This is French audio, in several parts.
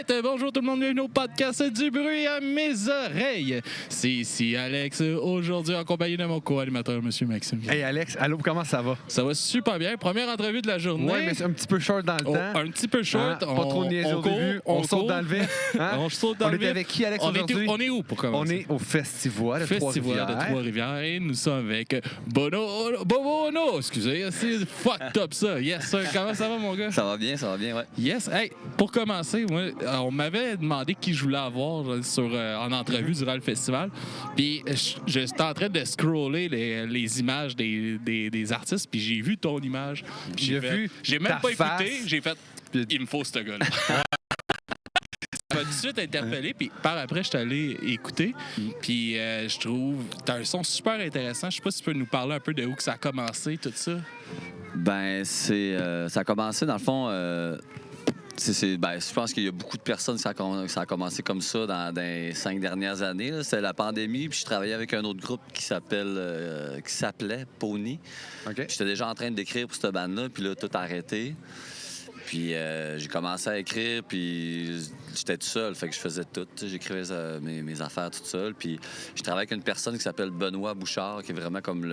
Alright, bonjour tout le monde, bienvenue au podcast du bruit à mes oreilles. C'est ici Alex, aujourd'hui en compagnie de mon co-animateur, Monsieur Maxime. Hey Alex, allô, comment ça va? Ça va super bien, première entrevue de la journée. Ouais, mais c'est un petit peu short dans le temps. Un petit peu short. Pas trop niaiser au début, on saute dans le vif. Hein? On saute dans le vif. On est avec qui, Alex, aujourd'hui? On est où pour commencer? On est au Festival de Trois-Rivières et nous sommes avec Bobo Ono. Excusez, c'est fucked up ça. Yes, sir. Comment ça va mon gars? Ça va bien, ouais. Yes. Hey, pour commencer, moi, on m'avait demandé qui je voulais avoir en entrevue durant le festival. Puis j'étais en train de scroller les images des artistes, puis j'ai vu ton image. J'ai même pas écouté, j'ai fait il me faut ce gars-là. Ça m'a tout de suite interpellé, puis par après, je suis allé écouter. Puis je trouve t'as un son super intéressant. Je sais pas si tu peux nous parler un peu de où que ça a commencé, tout ça. Ben, ça a commencé, dans le fond... je pense qu'il y a beaucoup de personnes ça a commencé comme ça dans les 5 dernières années. C'était la pandémie, puis je travaillais avec un autre groupe qui s'appelait Pony. Okay. J'étais déjà en train d'écrire pour cette bande-là, puis là, tout a arrêté. Puis j'ai commencé à écrire, puis j'étais tout seul, fait que je faisais tout. J'écrivais mes affaires tout seul. Puis je travaillais avec une personne qui s'appelle Benoît Bouchard, qui est vraiment comme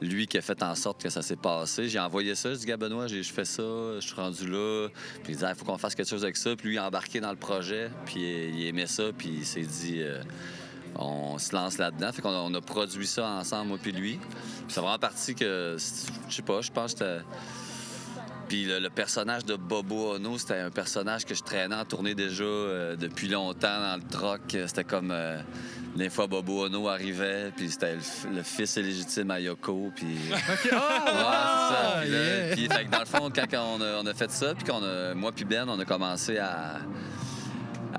lui qui a fait en sorte que ça s'est passé. J'ai envoyé ça, je dis, gars, Benoît, je fais ça, je suis rendu là. Puis il disait, il faut qu'on fasse quelque chose avec ça. Puis lui, il a embarqué dans le projet, puis il aimait ça, puis il s'est dit, on se lance là-dedans. Fait qu'on a produit ça ensemble, moi puis lui. Puis c'est vraiment parti que, je sais pas, je pense que c'était... Puis le personnage de Bobo Ono, c'était un personnage que je traînais en tournée déjà depuis longtemps dans le troc. C'était comme... des fois, Bobo Ono arrivait, puis c'était le fils illégitime à Yoko, puis... OK. Ouais, c'est ça. Puis fait que dans le fond, quand on a fait ça, puis moi puis Ben, on a commencé à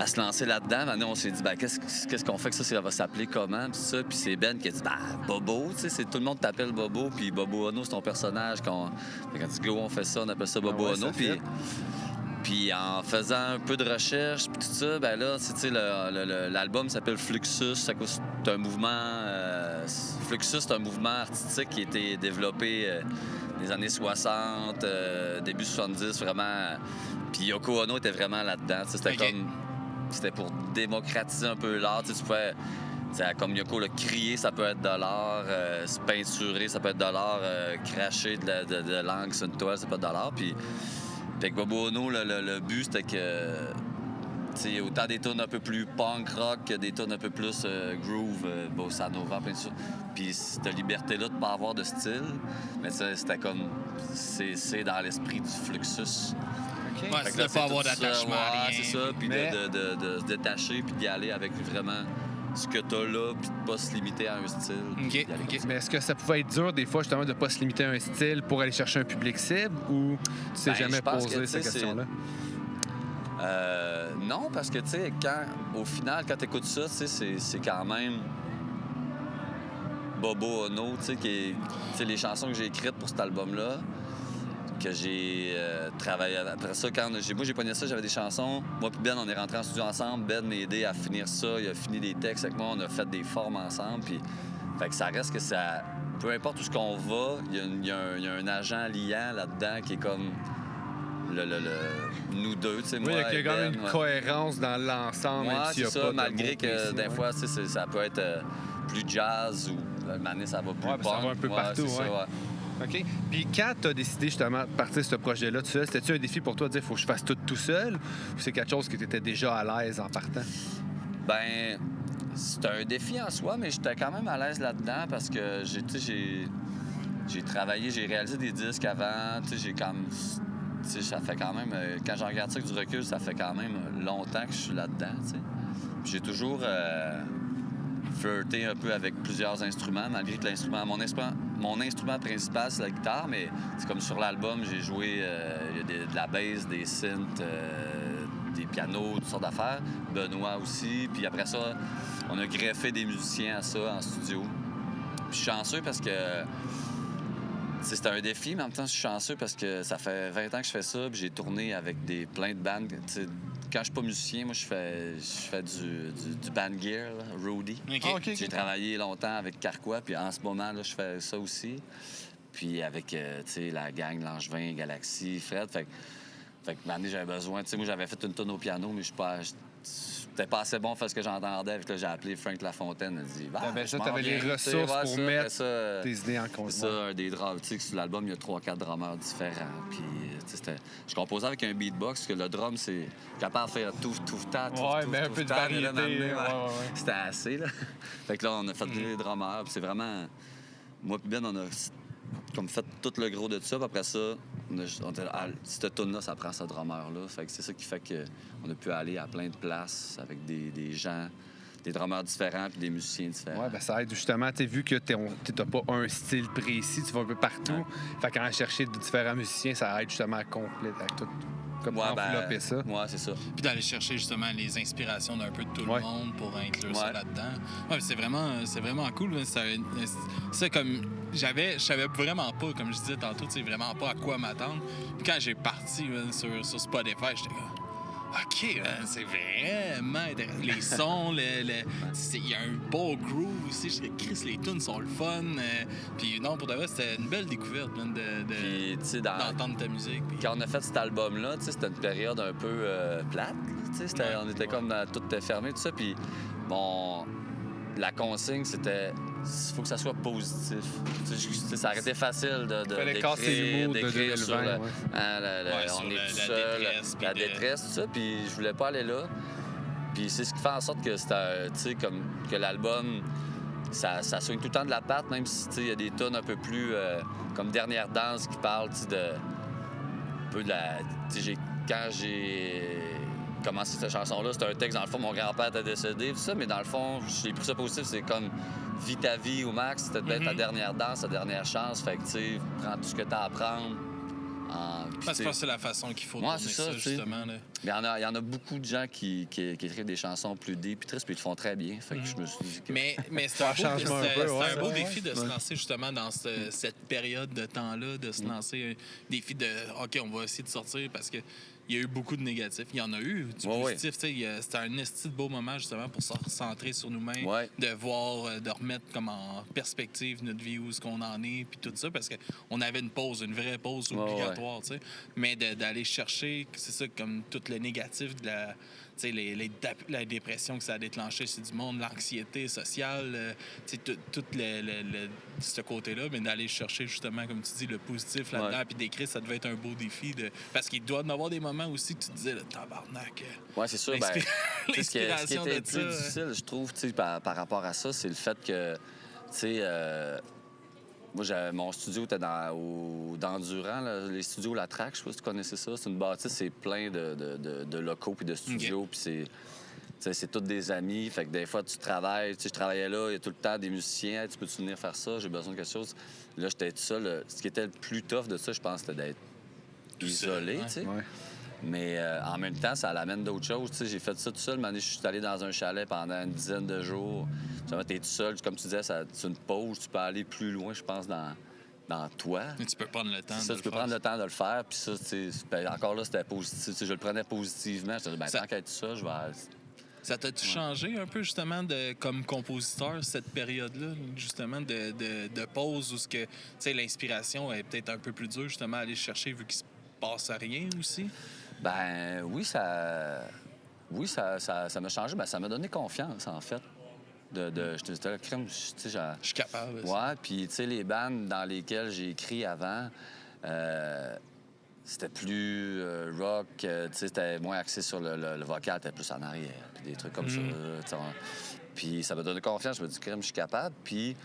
se lancer là-dedans. Maintenant, on s'est dit, qu'est-ce qu'on fait que ça va s'appeler comment? Puis ça, puis c'est Ben qui a dit, Bobo, tu sais, tout le monde t'appelle Bobo, puis Bobo Ono, c'est ton personnage. Quand on dit, go, on fait ça, on appelle ça Bobo Ono. Puis en faisant un peu de recherche, puis tout ça, ben là, tu sais, l'album s'appelle Fluxus. C'est un mouvement... Fluxus, c'est un mouvement artistique qui a été développé dans les années 60, début 70, vraiment. Puis Yoko Ono était vraiment là-dedans. C'était comme... C'était pour démocratiser un peu l'art. Tu pouvais... comme Yoko l'a crié, ça peut être de l'art. Se peinturer, ça peut être de l'art. Cracher de langue sur une toile, ça peut être de l'art. Puis... Fait que Bobo Ono, le but, c'était que... Il y a autant des tunes un peu plus punk rock que des tunes un peu plus groove, bossa nova, plein de ça. Puis cette liberté-là de ne pas avoir de style, mais c'était comme... C'est dans l'esprit du Fluxus. Okay. Ouais, c'est de pas avoir d'attachement à rien. C'est ça, puis de se détacher, puis d'y aller avec vraiment... ce que t'as là, puis de pas se limiter à un style. Okay. Mais est-ce que ça pouvait être dur, des fois, justement, de pas se limiter à un style pour aller chercher un public cible, ou tu t'es jamais posé cette question-là? Non, parce que, tu sais, au final, quand t'écoutes ça, c'est quand même Bobo Ono, tu sais, les chansons que j'ai écrites pour cet album-là, que j'ai travaillé. Après ça, moi j'ai pogné ça, j'avais des chansons. Moi puis Ben, on est rentrés en studio ensemble. Ben m'a aidé à finir ça. Il a fini des textes avec moi. On a fait des formes ensemble. Puis, fait que ça reste que ça... Peu importe où ce qu'on va, il y a un agent liant là-dedans qui est comme nous deux, tu sais, moi et Ben. Il y a quand même une cohérence dans l'ensemble. Ouais, c'est ça, malgré que des fois, ça peut être plus jazz ou... Maintenant, ça va plus punk. Ça va un peu partout, ça, ouais. OK. Puis quand tu as décidé justement de partir de ce projet-là tout seul, c'était-tu un défi pour toi de dire faut que je fasse tout seul ou c'est quelque chose que tu étais déjà à l'aise en partant? Ben, c'était un défi en soi, mais j'étais quand même à l'aise là-dedans parce que j'ai travaillé, j'ai réalisé des disques avant, ça fait quand même, quand j'en regarde ça avec du recul, ça fait quand même longtemps que je suis là-dedans, tu sais. J'ai toujours flirté un peu avec plusieurs instruments, malgré que mon instrument principal, c'est la guitare, mais c'est comme sur l'album, j'ai joué de la bass, des synths, des pianos, toutes sortes d'affaires. Benoît aussi. Puis après ça, on a greffé des musiciens à ça en studio. Puis je suis chanceux parce que c'était un défi, mais en même temps, je suis chanceux parce que ça fait 20 ans que je fais ça, puis j'ai tourné avec plein de bandes. Quand je suis pas musicien, moi, je fais du band gear, là, Rudy. Okay. J'ai travaillé longtemps avec Carquois, puis en ce moment, là, je fais ça aussi. Puis avec, la gang Langevin, Galaxy, Fred. Fait que Fait que, maintenant, j'avais besoin. Tu sais, moi, j'avais fait une tonne au piano, mais j'étais pas assez bon pour faire ce que j'entendais. Fait que là, j'ai appelé Frank Lafontaine. Il dit, t'avais les ressources pour mettre tes idées en compte. C'est ça, des drums. Tu sais, sur l'album, il y a 3-4 drummers différents. Puis, tu sais, je composais avec un beatbox, que le drum, c'est capable de faire tout, ta, tout, mais un peu de variété. C'était assez, là. Fait que là, on a fait des drummers. Puis c'est vraiment... Moi puis Ben, on a comme fait tout le gros de ça. Puis après ça, cette tune-là, ça prend ce drummer-là. Fait que c'est ça qui fait qu'on a pu aller à plein de places avec des gens, des drummers différents puis des musiciens différents. Ouais, ben ça aide justement. Tu as vu que t'as pas un style précis, tu vas un peu partout. Ouais. Fait qu'en chercher de différents musiciens, ça aide justement à compléter tout. Comme envelopper ça. Ouais, c'est ça. Puis d'aller chercher justement les inspirations d'un peu de tout le monde pour inclure ça là-dedans. Ouais, c'est vraiment cool. C'est comme... Je savais vraiment pas, comme je disais tantôt, vraiment pas à quoi m'attendre. Puis quand j'ai parti sur Spotify, j'étais comme... OK, c'est vraiment intéressant. Les sons, il y a un beau groove aussi. Je Chris, les tunes sont le fun. Puis non, pour de vrai, c'était une belle découverte d'entendre ta musique. Puis... Quand on a fait cet album-là, c'était une période un peu plate. On était comme tout fermé, tout ça. Puis bon, la consigne, c'était... Il faut que ça soit positif. Ça aurait été facile d'écrire sur on est tout seul, la détresse, tout ça. Puis je voulais pas aller là. Puis c'est ce qui fait en sorte que c'était, comme que l'album, ça soigne tout le temps de la patte, même si il y a des tunes un peu plus comme Dernière danse qui parlent de un peu de la. Quand j'ai commencé cette chanson-là, c'était un texte, dans le fond, mon grand-père était décédé, tout ça, mais dans le fond, j'ai pris ça positif, c'est comme vis ta vie au max, c'était peut-être ta dernière danse, ta dernière chance, fait que, tu sais, prends tout ce que t'as à apprendre. Parce que c'est la façon qu'il faut tourner ça, justement. Là. Il y en a beaucoup de gens qui écrivent des chansons plus deep et tristes, puis ils le font très bien. Fait que je me suis dit que... Mais c'est un beau défi de se lancer justement dans cette période de temps-là, de se lancer un défi de « OK, on va essayer de sortir » parce que il y a eu beaucoup de négatifs. Il y en a eu du positif. C'était un esti de beau moment, justement, pour se recentrer sur nous-mêmes, de voir, de remettre comme en perspective notre vie, où est-ce qu'on en est, puis tout ça, parce qu'on avait une vraie pause obligatoire, tu sais. Mais d'aller chercher, c'est ça, comme tout le négatif de la dépression que ça a déclenché chez du monde, l'anxiété sociale, tout ce côté-là, mais d'aller chercher justement, comme tu dis, le positif là-dedans, puis d'écrire, ça devait être un beau défi. Parce qu'il doit y avoir des moments aussi que tu te disais, le tabarnak. Oui, c'est sûr. L'inspiration ce qui était plus difficile, je trouve, par rapport à ça, c'est le fait que, tu sais, moi, mon studio était dans Durand, là, les studios La Traque, je sais pas si tu connaissais ça. C'est une bâtisse, c'est plein de locaux puis de studios, puis c'est tous des amis. Fait que des fois, tu travailles, je travaillais là, il y a tout le temps des musiciens. Hey, tu peux-tu venir faire ça? J'ai besoin de quelque chose. Là, j'étais tout seul. Ce qui était le plus tough de ça, je pense, c'était d'être isolé, tu sais. Ouais. Mais en même temps, ça l'amène d'autres choses. T'sais, j'ai fait ça tout seul. Je suis allé dans un chalet pendant une dizaine de jours. Tu es tout seul. Comme tu disais, c'est une pause. Tu peux aller plus loin, je pense, dans toi. Mais tu peux prendre le temps de le faire. Tu peux prendre le temps de le faire. Puis ça, encore là, c'était positif. Je le prenais positivement. Je me disais, tant qu'être tout seul, je vais... Ça t'a-tu changé un peu, justement, comme compositeur, cette période-là, justement, de pause, où l'inspiration est peut-être un peu plus dure, justement, à aller chercher, vu qu'il se passe à rien aussi? Ben oui, ça m'a changé. Ben, ça m'a donné confiance, en fait. Je te disais, crème, je suis capable. Ouais, puis tu sais, les bandes dans lesquelles j'ai écrit avant, c'était plus rock, tu sais, c'était moins axé sur le vocal, c'était plus en arrière, puis des trucs comme ça. Puis ça m'a donné confiance, je me dis, crème, je suis capable. Puis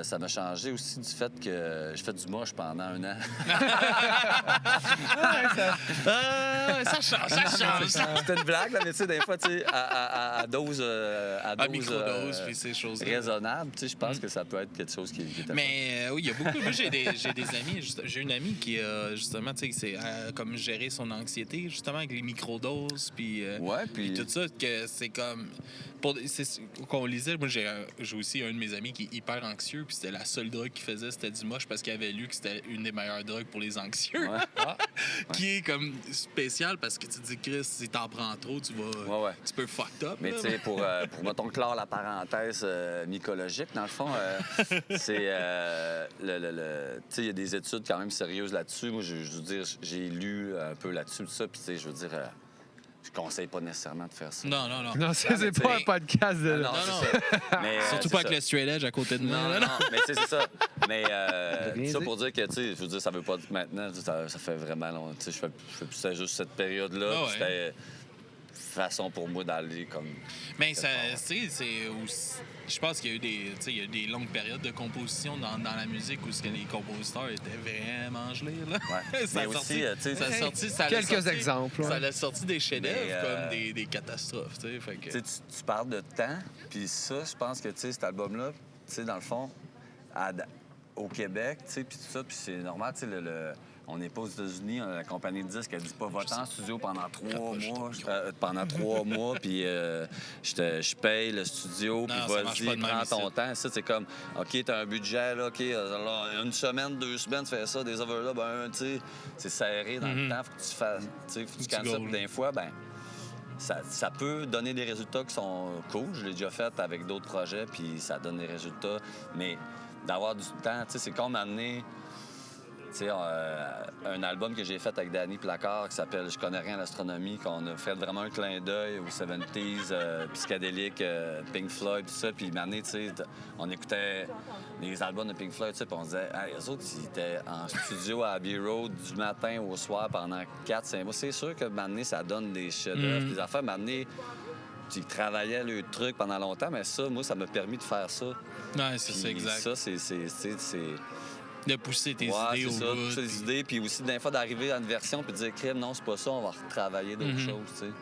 ça m'a changé aussi du fait que j'ai fait du moche pendant 1 an. Ça change. C'était une blague, là, mais tu sais, des fois, tu sais, à dose microdose, puis ces choses-là. Raisonnable, tu sais, je pense que ça peut être quelque chose qui est... Mais oui, il y a beaucoup... Moi, j'ai des amis, j'ai une amie qui a, justement, tu sais, comme gérer son anxiété, justement, avec les microdoses, puis tout ça, que c'est comme... qu'on lisait, moi j'ai aussi un de mes amis qui est hyper anxieux, puis c'était la seule drogue qu'il faisait, c'était du moche parce qu'il avait lu que c'était une des meilleures drogues pour les anxieux. Qui est comme spécial parce que tu te dis, Chris, si t'en prends trop, tu vas. Tu peux fucked up. Mais tu sais, pour mettons, clore la parenthèse mycologique, dans le fond, c'est. Tu sais, il y a des études quand même sérieuses là-dessus. Moi, je veux dire, j'ai lu un peu là-dessus, tout ça, puis tu sais, je veux dire. Je conseille pas nécessairement de faire ça. Non. Non, c'est pas un podcast de... Non. Mais, surtout pas avec le straight edge à côté de moi. Non, mais tu sais, c'est ça. Mais ça pour dire que, tu sais, je veux dire, ça veut pas dire que maintenant, ça fait vraiment longtemps. Tu sais, je fais plus ça juste cette période-là. C'était façon pour moi d'aller comme... Mais ça, tu sais, c'est aussi... Je pense qu'il y a eu des longues périodes de composition dans la musique où les compositeurs étaient vraiment gelés. Là. Ouais. Ça a sorti quelques exemples. Ça a sorti des chefs-d'œuvre comme des catastrophes. Fait que... Tu parles de temps, puis ça, je pense que cet album-là, dans le fond, au Québec, puis tout ça, puis c'est normal, on n'est pas aux États-Unis, on a la compagnie de disques, elle dit pas va en studio pendant 3 mois, puis je paye le studio, puis vas-y, prends ton temps. Ça, c'est comme, OK, t'as un budget, là, OK, alors, une semaine, 2 semaines, tu fais ça, des overlaps, ben, tu sais, c'est serré dans le temps, faut que tu fasses, faut que tu cannes ça, puis des fois, ben, ça peut donner des résultats qui sont cool. Je l'ai déjà fait avec d'autres projets, puis ça donne des résultats, mais d'avoir du temps, tu sais, c'est comme amener... Tu sais, un album que j'ai fait avec Danny Placard qui s'appelle Je connais rien à l'astronomie, qu'on a fait vraiment un clin d'œil aux 70s, psychédéliques, Pink Floyd, tout ça. Puis maintenant, tu sais, on écoutait les albums de Pink Floyd, tu sais, puis on se disait, les autres, ils étaient en studio à Abbey Road du matin au soir pendant 4-5 mois. C'est sûr que maintenant, ça donne des chefs-d'œuvre, des affaires. Maintenant, tu travaillais le truc pendant longtemps, mais ça, moi, ça m'a permis de faire ça. Ouais, c'est ça, exact. Ça, c'est... De pousser tes idées au bout. De pousser des idées, puis aussi, des fois, d'arriver à une version puis de dire, crème, non, c'est pas ça, on va retravailler d'autres choses, tu sais.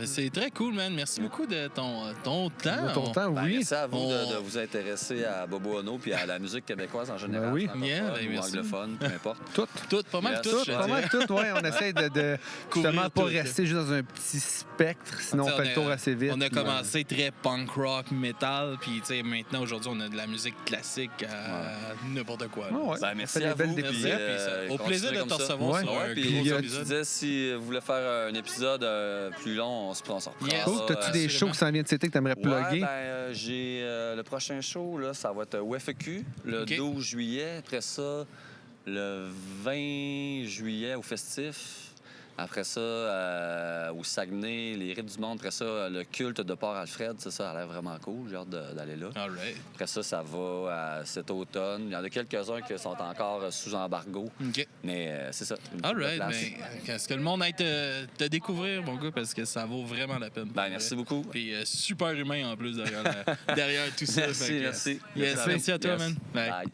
C'est très cool, man. Merci beaucoup de ton temps. Ton temps, oui. Merci à vous de vous intéresser à Bobo Ono puis à la musique québécoise en général. Oui. Ou anglophone, peu importe. Pas mal tout. Pas mal tout, oui. On essaie de justement pas rester juste dans un petit spectre, sinon on fait le tour assez vite. On a commencé très punk rock, metal, puis maintenant, aujourd'hui, on a de la musique classique à n'importe quoi. Merci à vous. Au plaisir de te recevoir sur un puis gros tu épisode. disais, si vous voulez faire un épisode plus long, on se reprend. Cool. T'as-tu des shows qui s'en viennent de cet été que t'aimerais plugger? J'ai le prochain show, là, ça va être WFQ, le 12 juillet. Après ça, le 20 juillet au Festif. Après ça, au Saguenay, les Rites du Monde. Après ça, le culte de Port-Alfred. Ça a l'air vraiment cool. J'ai hâte d'aller là. All right. Après ça va cet automne. Il y en a quelques-uns qui sont encore sous embargo. OK. Mais c'est ça. All right. Est-ce que le monde aille te découvrir, mon gars, parce que ça vaut vraiment la peine. Merci beaucoup. Puis super humain en plus derrière tout ça. Merci. Merci à toi, man. Bye.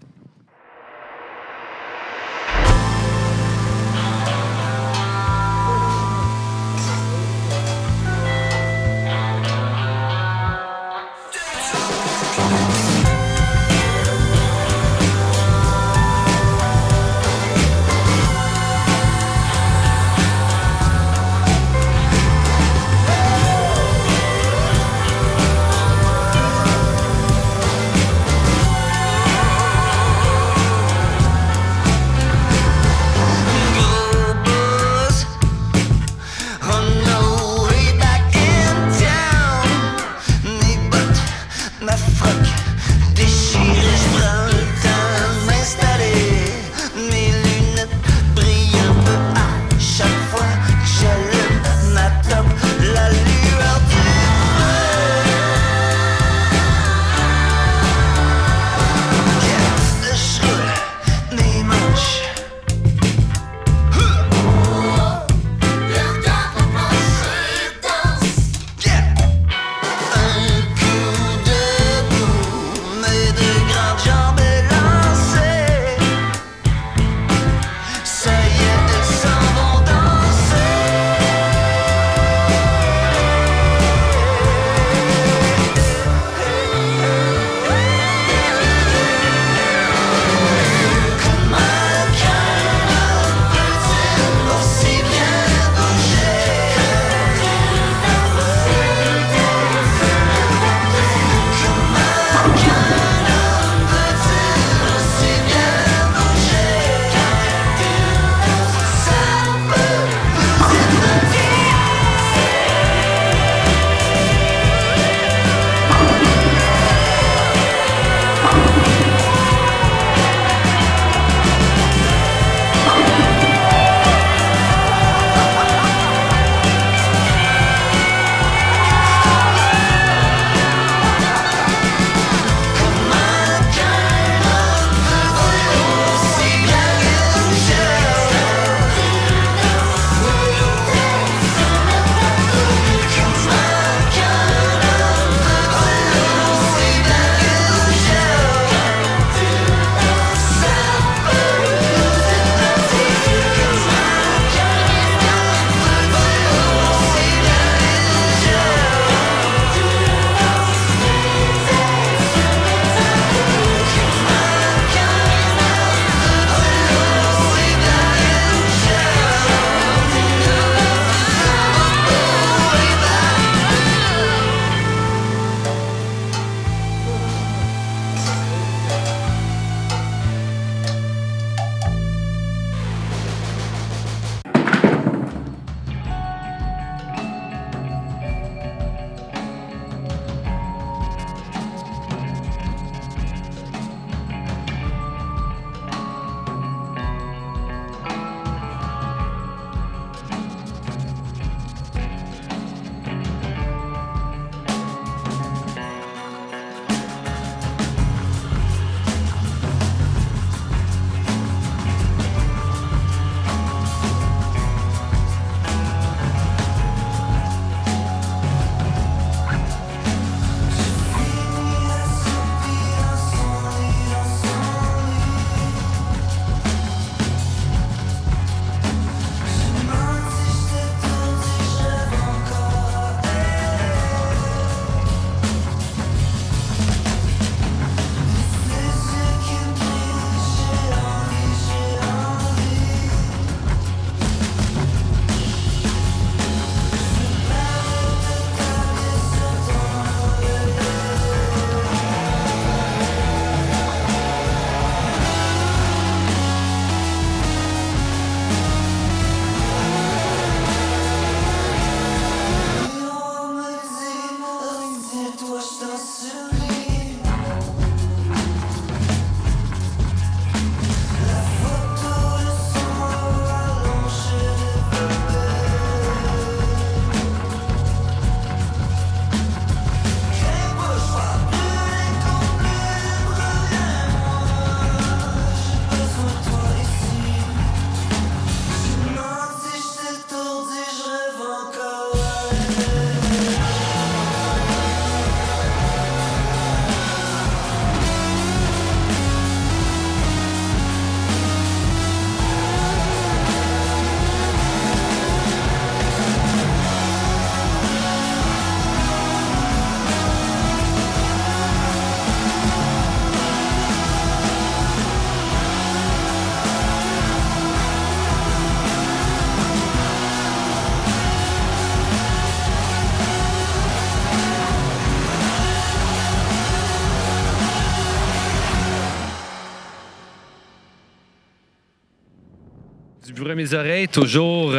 Du bruit à mes oreilles, toujours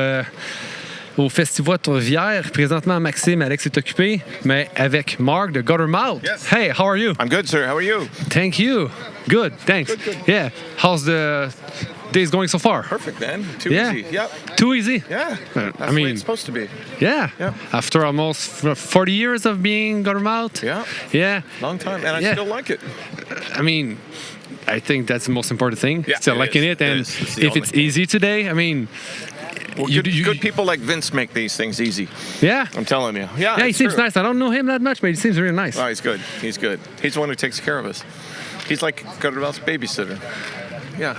au Festival de Trois-Rivières. Présentement, Maxime, Alex est occupé, mais avec Mark de Guttermouth. Yes. Hey, how are you? I'm good, sir. How are you? Thank you. Good, thanks. Good. Yeah. How's the days going so far? Perfect, man. Too Yeah. easy. Yep. Too easy? Yeah. That's I the way mean- it's supposed to be. Yeah. Yeah. After almost 40 years of being Guttermouth? Yeah. Yeah. Long time, and I Yeah. still like it. I mean, I think that's the most important thing. Yeah, Still it liking is. it. It And is. It's the if only it's thing. easy today, I mean, Well, You- good, you- good people like Vince make these things easy. yeah. I'm telling you. Yeah, he it's seems true. nice. I don't know him that much, but he seems really nice. Oh, he's good. He's good. He's the one who takes care of us. He's like Guttermouth's babysitter. Yeah.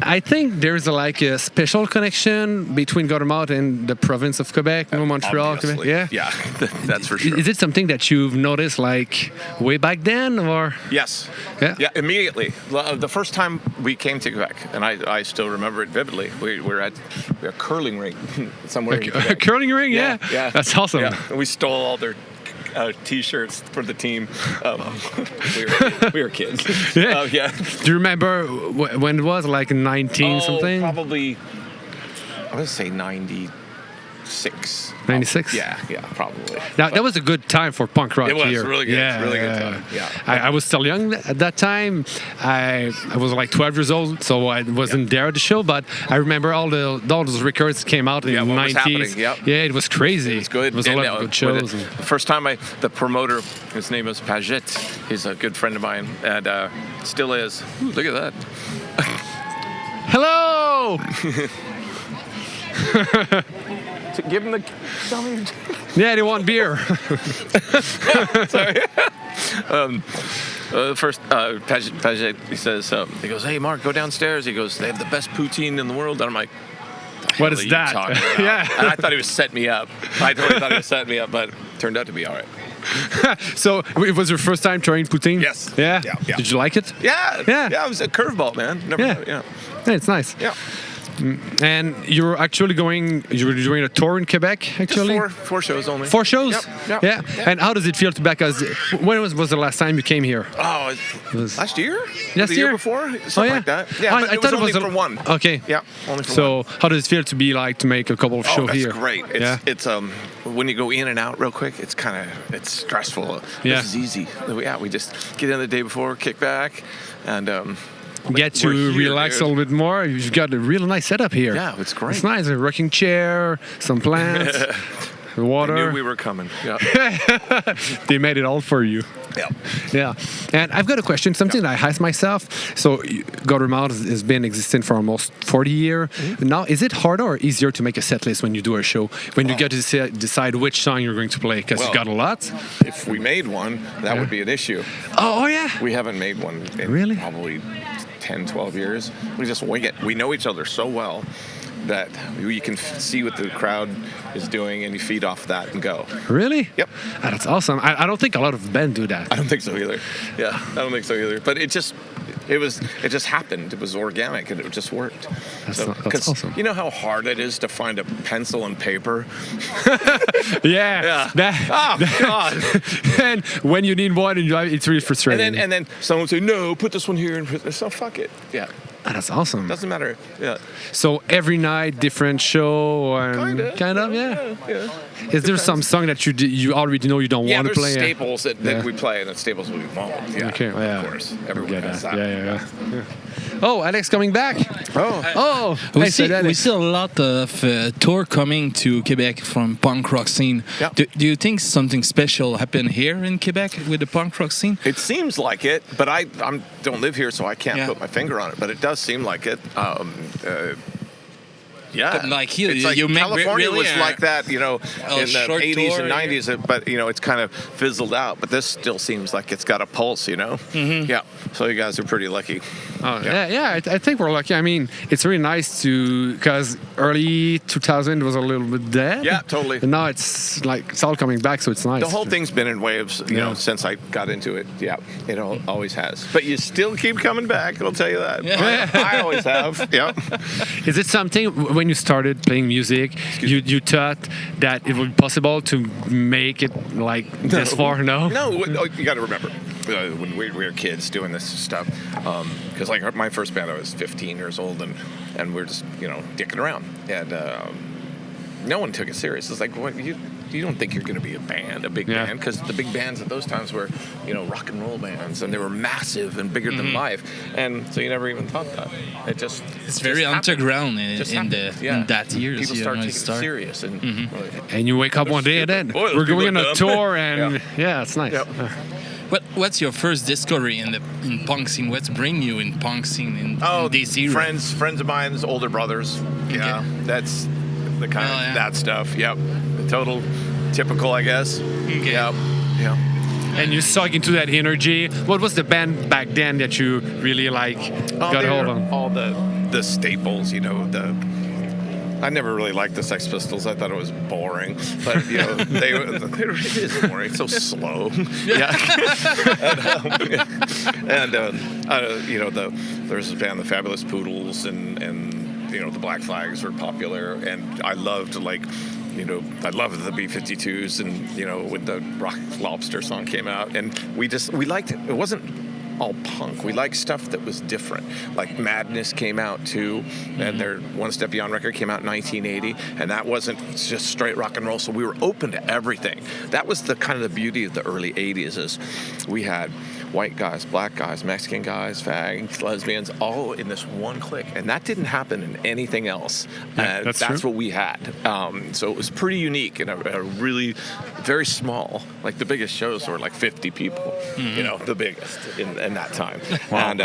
I think there's a special connection between Guttermouth and the province of Quebec, Montreal, Quebec. Obviously. Yeah. Yeah. That's for sure. Is it something that you've noticed like way back then, or? Yes. Yeah? Yeah, immediately. The first time we came to Quebec, and I still remember it vividly, we were at a curling rink somewhere in A Quebec. curling ring? Yeah. Yeah. That's awesome. Yeah. And we stole all their T-shirts for the team. We were kids. Yeah. Yeah. Do you remember when it was? Like 19 something? Probably, I would say 96. 96? Yeah, probably. That was a good time for punk rock It was here. really good. Yeah, Really good time. Yeah. I was still young at that time. I was like 12 years old, so I wasn't there at the show. But I remember all those records came out in Yeah, the what was 90s. happening, yep. Yeah, it was crazy. It was good. It was a lot of good shows. The first time the promoter, his name was Paget. He's a good friend of mine, and still is. Ooh, look at that. Hello! Give him the. Yeah, they want beer. Sorry. First, Paget, he says, he goes, "Hey, Mark, go downstairs." He goes, "They have the best poutine in the world." And I'm like, What "What is are you that?" talking about?" Yeah. And I thought he was setting me up. I totally thought he was setting me up, but turned out to be all right. So it was your first time trying poutine? Yes. Yeah? Yeah. Did you like it? Yeah. Yeah. Yeah, it was a curveball, man. Never. Yeah. Yeah. Yeah, it's nice. Yeah. And you're doing a tour in Quebec, actually? Just four shows only. 4 shows? Yep. Yeah. And how does it feel to be back? When was the last time you came here? Oh, was- last year? Last the year? before? Something like that. Yeah, Oh, but I it thought was only for one. Okay. Yeah, only for So one. how does it feel to be like to make a couple of Oh, shows that's here? great. It's when you go in and out real quick, it's stressful. Yeah. This is easy. We just get in the day before, kick back, and Get to we're here, relax dude. a little bit more. You've got a real nice setup here. Yeah, it's great. It's nice. A rocking chair, some plants, water. I knew we were coming. Yeah. They made it all for you. Yeah. Yeah. And I've got a question, something that I asked myself. So Guttermouth has been existing for almost 40 years. Mm-hmm. Now, is it harder or easier to make a set list when you do a show? When you get to decide which song you're going to play? Because you've Well- got a lot. If we made one, that would be an issue. Oh, yeah. We haven't made one in Really? probably 10, 12 years. We just wing it. We know each other so well that you can see what the crowd is doing and you feed off that and go. Really? Yep. Ah, that's awesome. I don't think a lot of bands do that. I don't think so either. Yeah, I don't think so either. But it just happened. It was organic and it just worked. That's 'cause awesome. You know how hard it is to find a pencil and paper? Yeah. Oh, God. And when you need one, it's really frustrating. And then someone would say, "No, put this one here." And so fuck it. Yeah, Ah, that's awesome. doesn't matter. Yeah, So every night, different show, and kind of. yeah. Yeah. Is there some song that you already know you don't Yeah, want to there's play? staples that Yeah. we play, and then staples we won't. Yeah, Okay, yeah. of course. Everyone Get has that. that. Yeah. Oh, Alex coming back. Oh, We hey, see, said we Alex. see a lot of tour coming to Quebec from punk rock scene. Yeah. Do you think something special happened here in Quebec with the punk rock scene? It seems like it, but I don't live here, so I can't Yeah. put my finger on it. But it does seem like it. Yeah, But like here, it's like you make California really was a- like that, in the short 80s tour, and 90s. But it's kind of fizzled out. But this still seems like it's got a pulse, Mm-hmm. Yeah. So you guys are pretty lucky. Oh, yeah. I think we're lucky. I mean, it's really nice because early 2000 was a little bit dead. Yeah, totally. And now it's all coming back, so it's nice. The whole thing's been in waves, Yeah. since I got into it. Yeah, it always has. But you still keep coming back. I'll tell you that. Yeah. I always have. Yeah. Is it something when you started playing music, you thought that it would be possible to make it like this far? No. No, you got to remember. when we were kids doing this stuff. Because like my first band, I was 15 years old, and we're just dicking around, and no one took it serious. It's like, what you don't think you're going to be a big band, because the big bands at those times were rock and roll bands, and they were massive and bigger than life, and so you never even thought that. It's very underground in that years. People start taking it serious, and you wake up one day and then we're going on a tour, and it's nice. Yep. What's your first discovery in punk scene? What's bring you in punk scene in this era? Friends of mine's older brothers. Yeah, that's the kind of that stuff. Yep, the total typical, I guess. Okay. Yep. Yeah. And you suck into that energy. What was the band back then that you really got hold of? All the staples, I never really liked the Sex Pistols. I thought it was boring, but it is boring. It's so slow. Yeah. There's this band, the Fabulous Poodles, and the Black Flags were popular, and I loved I loved the B-52s, and when the Rock Lobster song came out, and we liked it. It wasn't all punk. We liked stuff that was different. Like Madness came out too, and their One Step Beyond record came out in 1980, and that wasn't just straight rock and roll. So we were open to everything. That was the kind of the beauty of the early 80s, is we had white guys, black guys, Mexican guys, fags, lesbians, all in this one clique, and that didn't happen in anything else. That's what we had. So it was pretty unique, and a really very small. Like the biggest shows were like 50 people. The biggest in that time. Wow. And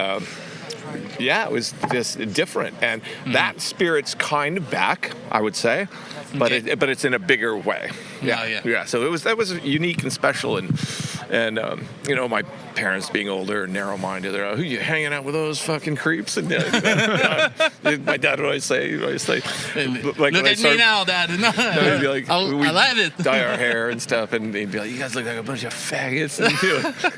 it was just different, and that spirit's kind of back, I would say, but it's in a bigger way. Yeah. So that was unique and special, and my parents being older and narrow-minded, they're like, who you hanging out with those fucking creeps? And my dad would always say, like, look at me now, Dad. No, he'd be like, I love it. Dye our hair and stuff, and he'd be like, you guys look like a bunch of faggots,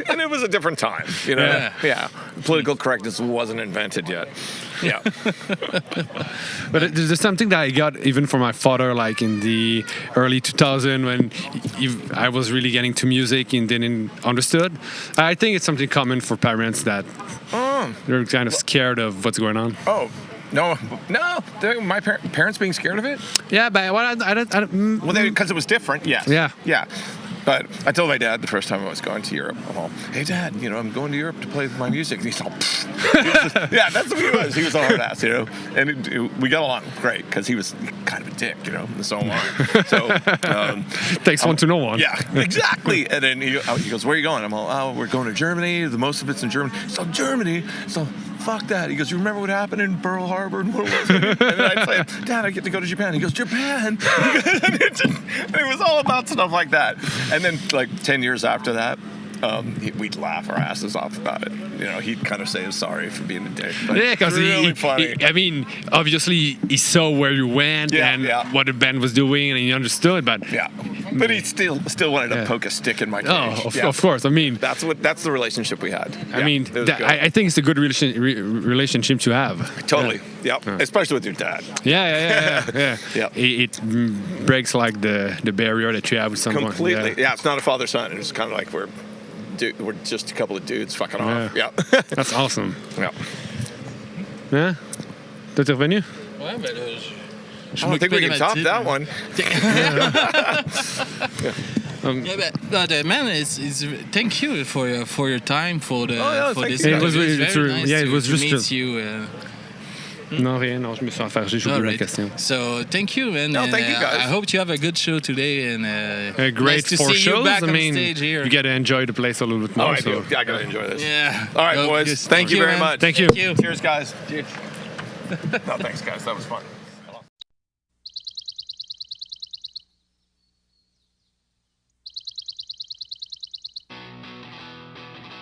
and it was a different time, Yeah. Political correctness wasn't invented yet. Yeah. But there's something that I got even from my father, like in the early 2000s, when I was really getting to music and didn't understood. I think it's something common for parents that they're kind of scared of what's going on. Oh. No, my parents being scared of it? Yeah, but I don't. Well, because it was different, yes. Yeah. But I told my dad the first time I was going to Europe, hey, Dad, I'm going to Europe to play my music. And he's all, yeah, that's what he was. He was all hard ass, And we got along great, because he was kind of a dick, and so on. So takes one to know one. Yeah, exactly. And then he goes, where are you going? I'm all, we're going to Germany. The most of it's in Germany. So Germany. So fuck that. He goes, you remember what happened in Pearl Harbor? And what was it? And then I'd say, Dad, I get to go to Japan. He goes, Japan? And it was all about stuff like that. And then, 10 years after that, we'd laugh our asses off about it. He'd kind of say he was sorry for being a dick. Yeah, because really funny. I mean, obviously, he saw where you went and what the band was doing, and he understood. But but he still wanted to poke a stick in my cage. Of course. I mean, that's the relationship we had. I mean, I think it's a good relationship to have. Totally. Yeah. Especially with your dad. Yeah. It breaks the barrier that you have with someone. Completely. Yeah. It's not a father-son. It's kind of like we're just a couple of dudes fucking off. Yeah. That's awesome. Yeah. Yeah. T'es revenu? Ouais, ben là, I don't think we can top that one. Man, thank you for your time for this. It was nice it was to just meet you. Non, rien, non, je me suis enfargé, j'ai oublié la question. So, thank you, man. No, thank you, guys. I hope you have a good show today. And great nice to 4 see shows. you back I on mean, stage here. you get to enjoy the place a little bit more. I do. I got to enjoy this. Yeah. All right, boys. Thank you very man. much. Thank you. Cheers, guys. Cheers. No, thanks, guys. That was fun.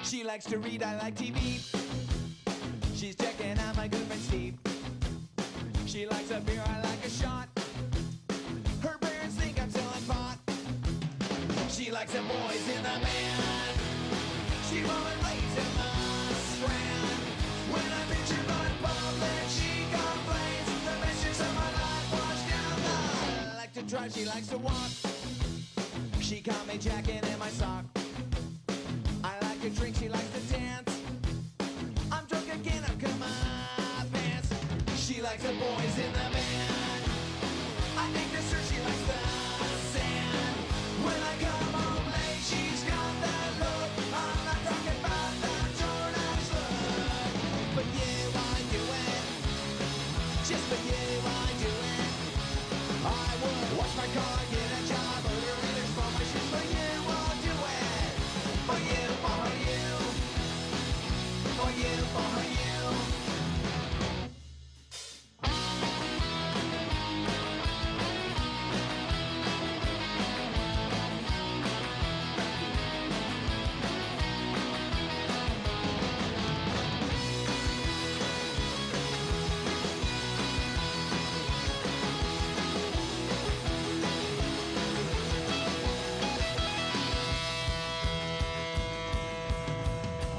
She likes to read, I like TV. She's checking out my good friend Steve. She likes a beer, I like a shot. Her parents think I'm selling pot. She likes the boys in the band. She won't raise in the strand. When I bitch about public, she complains. The best years of my life washed down the. I like to drive, she likes to walk. She caught me jacking in my sock. I like a drink, she likes to dance. I'm drunk again, I'm come my pants. She likes the boys in the band. I think this her, she likes the sand. When I come home late, she's got that look. I'm not talking about that Jordache look. But you, I do it. Just for you, I do it. I would wash my car, get a job, order readers for my shoes. For you, I'll do it. For you, for you. For you, for you.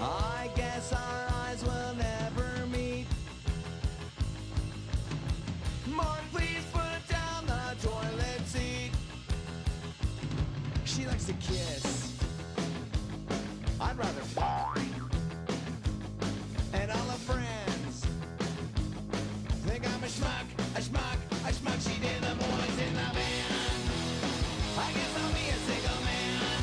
I guess our eyes will never meet. Mark, please put down the toilet seat. She likes to kiss. I'd rather fuck. And all her friends think I'm a schmuck, a schmuck, a schmuck. She did the boys in the band. I guess I'll be a single man.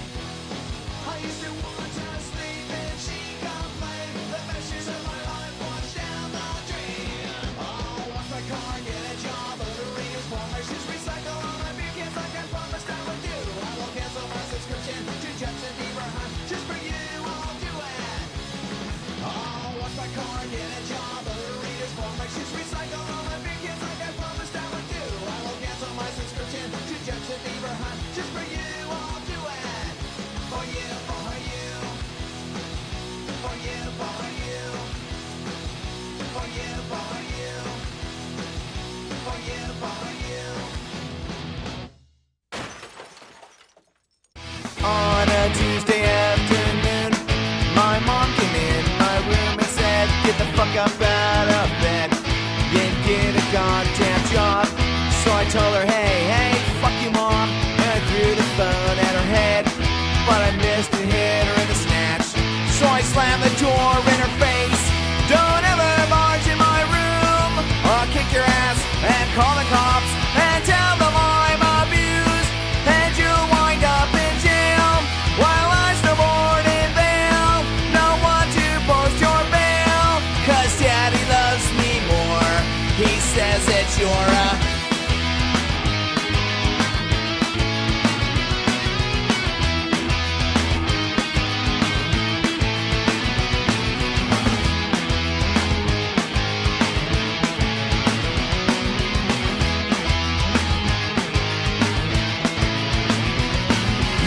I used to want her sleep and she complained. The best years of my life washed down the drain. I'll wash my car, get a job, order readers, pour my shoes, recycle all my beer cans like I promised I would do. I will cancel my subscription to Justin Bieber, huh? Just for you, I'll do it. I'll wash my car, get a job, order readers, pour my shoes, recycle all my beer cans like I promised I would do. I will cancel my subscription to Justin Bieber, huh? Just for you, I'll do it. For you, for you. For you, for you. For you, for you. For you, for you. On a Tuesday afternoon, my mom came in my room and said, "Get the fuck up out of bed and get a goddamn job." So I told her, hey, fuck you, mom. And I threw the phone at her head, but I missed and hit her in the snatch. So I slammed the door in her face. Don't ever barge in my room, or I'll kick your ass and call the cops and tell them I'm abused. And you'll wind up in jail while I snowboard in bail. No one to post your bail, 'cause daddy loves me more. He says that you're a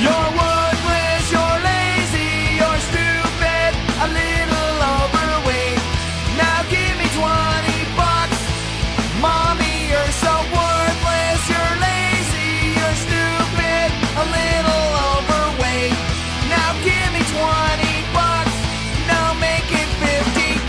You're worthless, you're lazy, you're stupid, a little overweight. Now give me $20. Mommy, you're so worthless, you're lazy, you're stupid, a little overweight. Now give me $20. Now make it $50.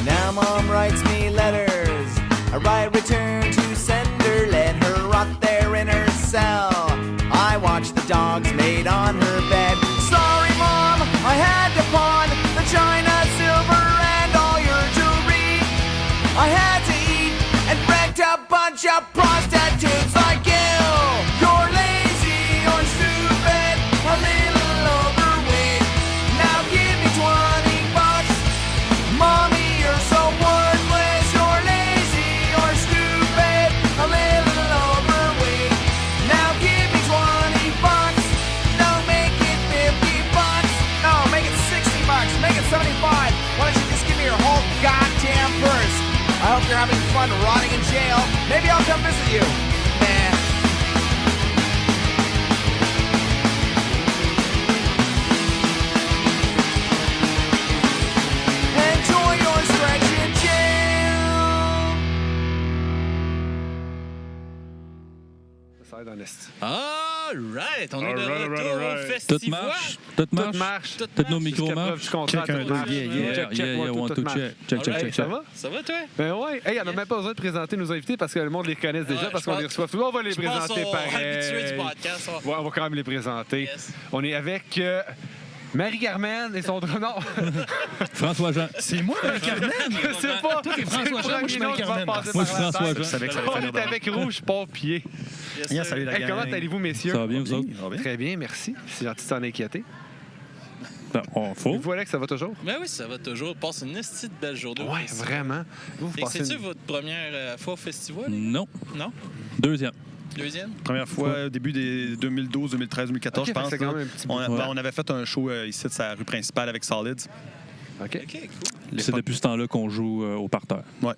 Now mom writes me letters. I write return to sender. Let her rot there in her cell. I watch the dogs made on her bed. Sorry, mom, I had to pawn the china, silver, and all your jewelry. I had to eat and wrecked a bunch of prostitutes like you. You're lazy, you're stupid, a little overweight. Now give me $20. Mommy, you're so worthless, you're lazy, you're stupid, a little overweight. Now give me $20. No, make it $50. No, make it $60. Make it $75. Why don't you just give me your whole goddamn purse? I hope you're having fun rotting in jail. Maybe I'll come visit you. Nah. Enjoy your stretch in jail. Side honest. Ah, All right, on est de All retour right. au festival. Tout marche. Tout Tout marche. marche. Toutes nos Jusqu'à micros preuve marchent. du contraire, Check un, tout deux, marche. Yeah, One, two, tout marche. check. Alright, Ça va? Ça va, toi? Ben ouais. Hey, on n'a même pas besoin de présenter nos invités parce que le monde les connaît déjà Ouais, parce je qu'on pense- les reçoit souvent. On va les Je pense présenter qu'on est habitué du pareil. podcast. Ouais, on va quand même les présenter. Yes. On est avec Marie-Carmen et son nom. François-Jean. C'est moi, Carmen. Je sais pas. Toi, t'es François-Jean, moi, je suis Marie-Carmen. Moi, je suis François-Jean. Je savais que ça allait On finir est de même. avec Rouge Pompier. Yes, Yeah, sir. salut la Hey, gang. comment allez-vous, messieurs? Ça va bien, vous autres? Ça va bien? Très bien, merci. C'est gentil de s'en inquiéter. Ben, on faut. Vous, Alex, ça va toujours? Ben oui, ça va toujours. Passe une esti de belle journée. au Ouais, festival. vraiment. Vous Et passez c'est-tu une... votre première fois au festival? Non. Non? Deuxième. Deuxième? Première fois, au début des 2012, 2013, 2014, Ok, je pense. fait que c'est quand là. même un petit On, bout. on avait fait un show ici de sa rue principale avec Solids. OK. OK, cool. C'est depuis ce temps-là qu'on joue au parterre. Ouais.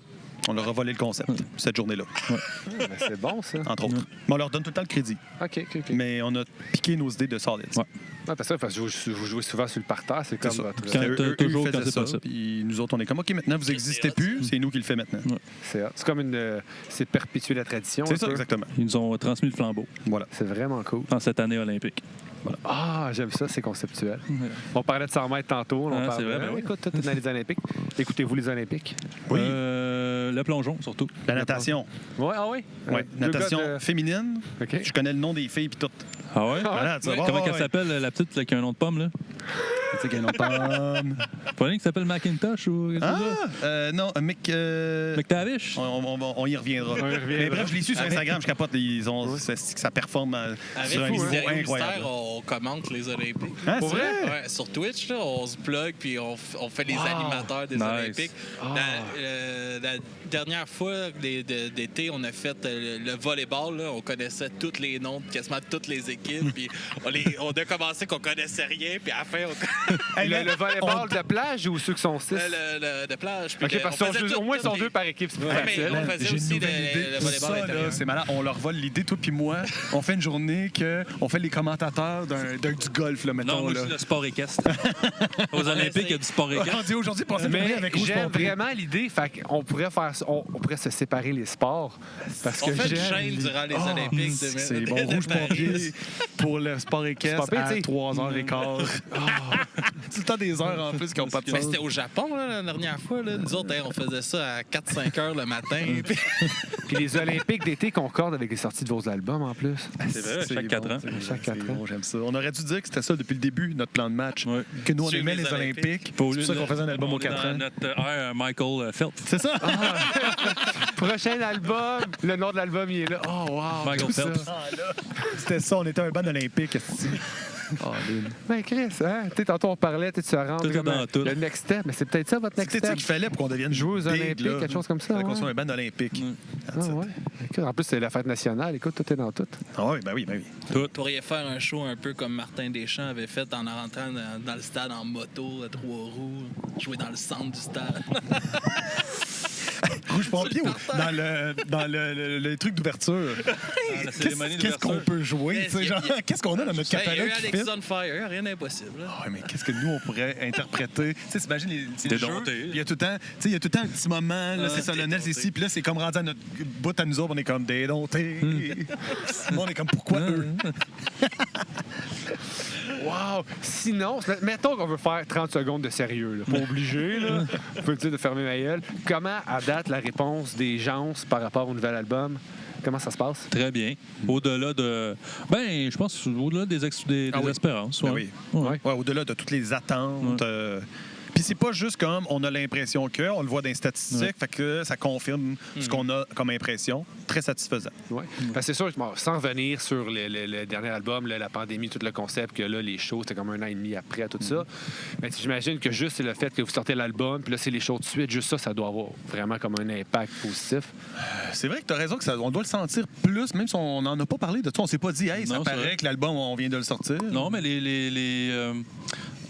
On leur a volé le concept cette journée-là, Ben, c'est bon, ça. entre autres. Mais on leur donne tout le temps le crédit. OK. Mais on a piqué nos idées de Solids. Ouais. Ouais, parce que vous jouez souvent sur le parterre, c'est comme C'est ça. votre... Quand- C'était eux, toujours ils quand faisaient c'est ça, possible. puis nous autres, on est comme, OK, maintenant, vous n'existez plus, c'est nous qui le fait maintenant. C'est comme une... c'est perpétuer la tradition. C'est un ça, peu. exactement. Ils nous ont transmis le flambeau Voilà. C'est vraiment cool. en cette année olympique. Ah, j'aime ça, c'est conceptuel. On parlait de 100 mètres tantôt. On Ah, parlait... c'est vrai, ben oui. Écoute, tout est dans les Olympiques. Écoutez-vous les Olympiques? Oui. Le plongeon, surtout. La natation. Oui, ah oui? Ouais. Deux Natation gars de- féminine. OK. Je connais le nom des filles puis tout. Ah ouais? Voilà, tu vas voir, Comment ouais, qu'elle ouais. s'appelle, la petite là, qui a un nom de pomme, là? Tu sais qu'il y a un nom de pomme. Pas rien qui s'appelle Macintosh ou quelque chose là? Non, Mick. McTavish? On y reviendra. On y reviendra. Mais bref, je l'ai su sur Instagram, je capote. Ils ont, ça performe Avec sur un niveau Mysterio incroyable. Mystère, on commente les Olympiques. Hein, Pour c'est vrai? vrai? Ouais, sur Twitch, là, on se plug puis on fait les animateurs des Nice. Olympiques. Ah. La dernière fois d'été, on a fait le volleyball. Là, on connaissait tous les noms de quasiment toutes les équipes. Puis on a commencé qu'on connaissait rien. Puis à la fin, on Hey, Le volleyball de plage ou ceux qui sont 6? de plage. Puis OK, parce qu'ils sont au moins ils sont deux par par équipe, c'est plus Ouais, mais facile. on faisait J'ai une aussi nouvelle idée. le volleyball Ça, là, intérieur. c'est malade. On leur vole l'idée, toi puis moi. On fait une journée que on fait les commentateurs du golf, là, mettons. Non, moi, là. je suis le sport équestre. Aux Olympiques, il y a du sport équestre. On dit aujourd'hui, passez une journée Mais avec Rouge j'aime Pompier. vraiment l'idée. Fait qu'on pourrait faire ça- on pourrait se séparer les sports. Parce On que fait une j'aime chaîne l'idée. durant les Ah, Olympiques. de- C'est de- bon, de Rouge Paris. Pompier pour le sport équestre C'est pas pire, à tu sais. 3h15. C'est le temps des heures en plus qui n'ont pas de Mais sens. c'était au Japon là, la dernière fois. Là. Nous autres, on faisait ça à 4-5 heures le matin. Puis- Puis les Olympiques d'été concordent avec les sorties de vos albums en plus. C'est vrai, chaque 4 ans. Chaque 4 ans. Bon, j'aime ça. On aurait dû dire que c'était ça depuis le début, notre plan de match. Ouais. Que nous, on Suivre aimait les les Olympiques. C'est pour ça qu'on faisait un album on aux est 4 dans ans. notre ère Michael Phelps. C'est ça? Prochain album, le nom de l'album, il est là. Oh, wow. Michael tout ça. Phelps. C'était ça, on était un band olympique. Ben, Chris, hein? Tu sais, tantôt, on parlait, tu sais, tu rentres Tout est comme dans tout. le next step. Mais c'est peut-être ça, votre C'est next peut-être ça step. qu'il fallait pour qu'on devienne Jouer aux big, Olympiques, là. quelque chose comme ça, Fallait qu'on ouais. soit un band olympique. Ah, ouais. Écoute, en plus, c'est la fête nationale. Écoute, tout est dans tout. Ah oui, ben oui, ben oui. Vous pourriez faire un show un peu comme Martin Deschamps avait fait en rentrant dans le stade en moto à 3 roues, jouer dans le centre du stade. Rouge Pompier, Sur le parterre. dans le truc d'ouverture. La cérémonie Qu'est-ce qu'on d'ouverture. peut jouer? Mais tu sais, il y a- genre, il y a- qu'est-ce qu'on a dans notre Il y a catalogue eu qui Alex fit? on Fire, rien d'impossible. là. Ah ouais, mais qu'est-ce que nous, on pourrait interpréter? Tu sais, t'imagines c'est le jeu, Dédompté. puis il y a tout le temps, tu sais, il y a tout le temps un petit moment, là, c'est solennel, c'est ici, puis là, c'est comme rendu à notre bout à nous autres, on est comme dédomptés. Nous, on est comme, pourquoi eux? Wow! Sinon, mettons qu'on veut faire 30 secondes de sérieux. Là. Pas obligé, là. On peut dire de fermer ma gueule. Comment, à date, la réponse des gens par rapport au nouvel album? Comment ça se passe? Très bien. Au-delà de. Ben, je pense au-delà des Ah oui. espérances. Ben ouais. oui. Ouais. Ouais, au-delà de toutes les attentes. Puis c'est pas juste comme on a l'impression que, on le voit dans les statistiques, Ouais. fait que ça confirme ce qu'on a comme impression. Très satisfaisant. Ouais. C'est sûr, bon, sans revenir sur le dernier album, là, la pandémie, tout le concept, que là, les shows, c'était comme 1 an et demi après, tout ça. Mais j'imagine que juste c'est le fait que vous sortez l'album, puis là, c'est les shows de suite, juste ça, ça doit avoir vraiment comme un impact positif. C'est vrai que tu as raison que on doit le sentir plus, même si on n'en a pas parlé de ça. On s'est pas dit, hey, ça Non, c'est paraît vrai. que l'album, on vient de le sortir. Non, mais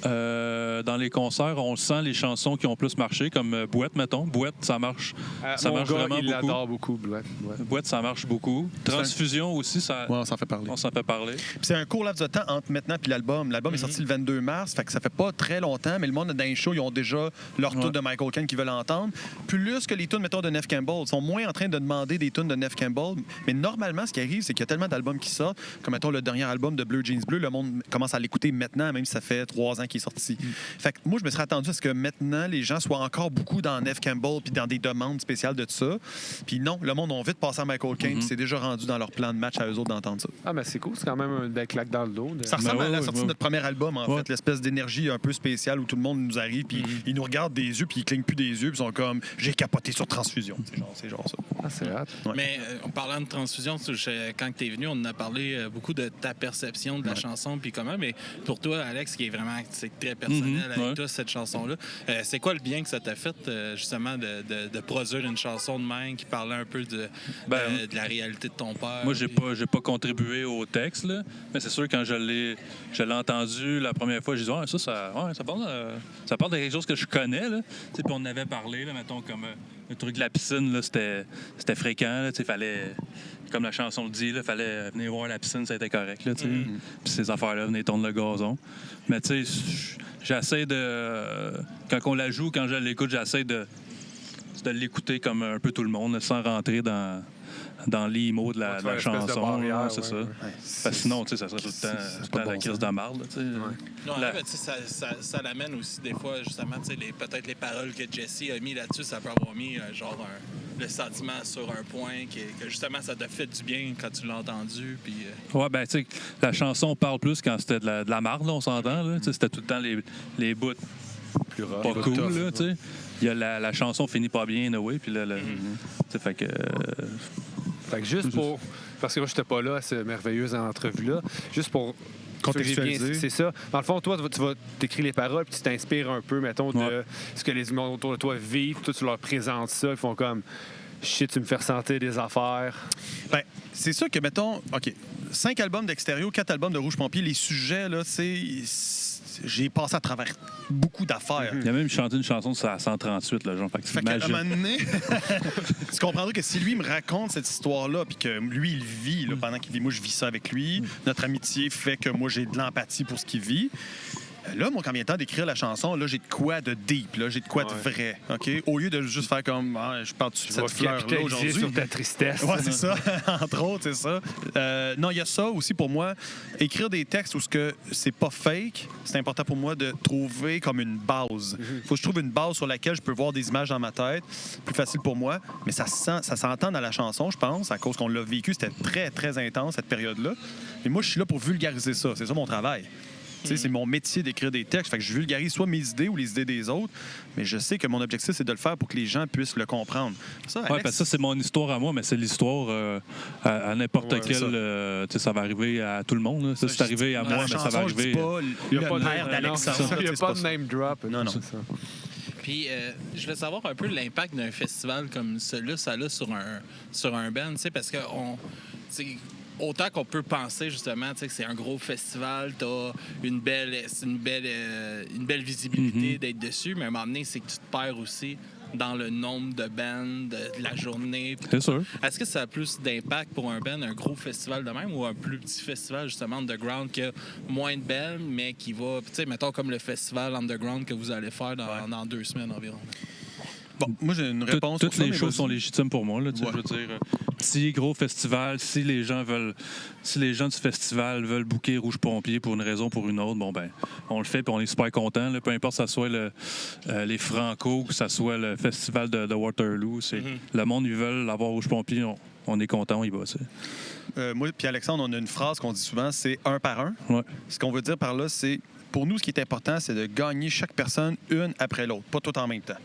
Dans les concerts, on sent les chansons qui ont plus marché, comme Boîte, mettons. Boîte, ça marche. Ça Mon marche gars, vraiment il beaucoup. l'adore beaucoup, Boîte. Ouais. Boîte, ça marche beaucoup. Transfusion aussi, ça. Ouais, on s'en fait parler. On s'en fait parler. Puis c'est un court laps de temps entre maintenant et l'album. L'album est sorti le 22 mars, fait que ça fait pas très longtemps, mais le monde dans les shows, ils ont déjà leur tune de Michael Caine qu'ils veulent entendre. Plus que les tunes, mettons, de Neve Campbell. Ils sont moins en train de demander des tunes de Neve Campbell. Mais normalement, ce qui arrive, c'est qu'il y a tellement d'albums qui sortent, comme mettons le dernier album de Blue Jeans Bleu, le monde commence à l'écouter maintenant, même si ça fait 3 ans qu'il est sorti. Fait que moi, je me serais attendu à ce que maintenant, les gens soient encore beaucoup dans Neve Campbell puis dans des demandes spéciales de ça. Puis non, le monde a vite passé à Michael Caine, puis c'est déjà rendu dans leur plan de match à eux autres d'entendre ça. Ah, mais c'est cool, c'est quand même une belle claque dans le dos. Ça ressemble à la sortie de ouais. notre premier album, en fait, l'espèce d'énergie un peu spéciale où tout le monde nous arrive, puis ils nous regardent des yeux, puis ils clignent plus des yeux, puis ils sont comme « j'ai capoté sur Transfusion ». C'est genre ça. Ah, c'est hâte. Ouais. Mais en parlant de transfusion, quand tu es venu, on en a parlé beaucoup de ta perception de la chanson, puis comment, mais pour toi, Alex, qui est vraiment très personnel avec toi, cette chanson-là, c'est quoi le bien que ça t'a fait, justement, de produire une chanson de même qui parlait un peu de la réalité de ton père? Moi, j'ai pas contribué au texte, là, mais c'est sûr, quand je l'ai entendu la première fois, j'ai dit ça parle de quelque chose que je connais. Là. Puis on en avait parlé, là, mettons, comme le truc de la piscine, là, c'était fréquent. Il fallait, comme la chanson le dit, il fallait venir voir la piscine, ça a été correct. Là, Puis ces affaires-là, venir tourner le gazon. Mais tu sais, j'essaie de... Quand on la joue, quand je l'écoute, j'essaie de l'écouter comme un peu tout le monde, là, sans rentrer dans les mots de la chanson. C'est ça. Parce que sinon, ça serait tout le temps la crise de marde. Non, mais ça l'amène aussi des fois, justement, peut-être les paroles que Jesse a mis là-dessus, ça peut avoir mis le sentiment sur un point que justement, ça t'a fait du bien quand tu l'as entendu. Puis, ouais, ben, tu sais, la chanson parle plus quand c'était de la marde, là, on s'entend. Là, c'était tout le temps les bouts Plus rough, pas cool, tough, là, tu sais. Il y a la chanson finit pas bien, anyway, puis là, fait que... Fait que juste pour... Parce que moi, j'étais pas là à cette merveilleuse entrevue-là. Juste pour... Contextualiser. C'est ça. Dans le fond, toi, tu vas t'écrire les paroles puis tu t'inspires un peu, mettons, de ce que les humains autour de toi vivent. Toi, tu leur présentes ça. Ils font comme... Shit, tu me fais ressentir des affaires. Ben, c'est sûr que, mettons, OK, 5 albums d'Extérieur, 4 albums de Rouge Pompier, les sujets, là, j'ai passé à travers beaucoup d'affaires. Il a même chanté une chanson sur la 138, là, genre. Fait qu'à un moment donné, tu comprendras que si lui me raconte cette histoire-là, puis que lui, il vit, là, pendant qu'il vit, moi, je vis ça avec lui, notre amitié fait que moi, j'ai de l'empathie pour ce qu'il vit. Là, moi, quand vient le temps d'écrire la chanson, là, j'ai de quoi de deep, là, j'ai de quoi de vrai, OK? Au lieu de juste faire comme, je parle de cette fleur-là aujourd'hui. Sur ta tristesse. Ouais, c'est ça. Entre autres, c'est ça. Non, il y a ça aussi pour moi. Écrire des textes où ce que c'est pas fake, c'est important pour moi de trouver comme une base. Faut que je trouve une base sur laquelle je peux voir des images dans ma tête. Plus facile pour moi. Mais ça s'entend dans la chanson, je pense, à cause qu'on l'a vécu. C'était très, très intense, cette période-là. Et moi, je suis là pour vulgariser ça. C'est ça mon travail. C'est mon métier d'écrire des textes. Fait que je vulgarise soit mes idées ou les idées des autres, mais je sais que mon objectif, c'est de le faire pour que les gens puissent le comprendre. Ça, Alex... parce que ça, c'est mon histoire à moi, mais c'est l'histoire à n'importe quel... ça va arriver à tout le monde. Là. Ça, c'est arrivé à moi, mais ça va arriver... Il n'y a pas de père d'Alexandre. Il n'y a pas de name drop. Non. Puis, je voulais savoir un peu l'impact d'un festival comme celui-là, ça a sur un band, parce que autant qu'on peut penser justement que c'est un gros festival, t'as une belle visibilité d'être dessus, mais à un moment donné, c'est que tu te perds aussi dans le nombre de bands de la journée. C'est sûr. Est-ce que ça a plus d'impact pour un band, un gros festival de même, ou un plus petit festival justement underground qui a moins de bands, mais qui va, tu sais, mettons comme le festival underground que vous allez faire dans 2 semaines environ? Bon, moi, j'ai une réponse. Toutes les choses sont légitimes pour moi. Là, je veux dire, petit, gros festival, si les gens du festival veulent booker Rouge Pompier pour une raison ou pour une autre, bon, ben, on le fait et on est super contents. Peu importe que ce soit les Franco, que ce soit le festival de Waterloo, le monde, ils veulent avoir Rouge Pompier, on est content, on y va. Moi et Alexandre, on a une phrase qu'on dit souvent, c'est un par un. Ouais. Ce qu'on veut dire par là, c'est pour nous, ce qui est important, c'est de gagner chaque personne une après l'autre, pas tout en même temps.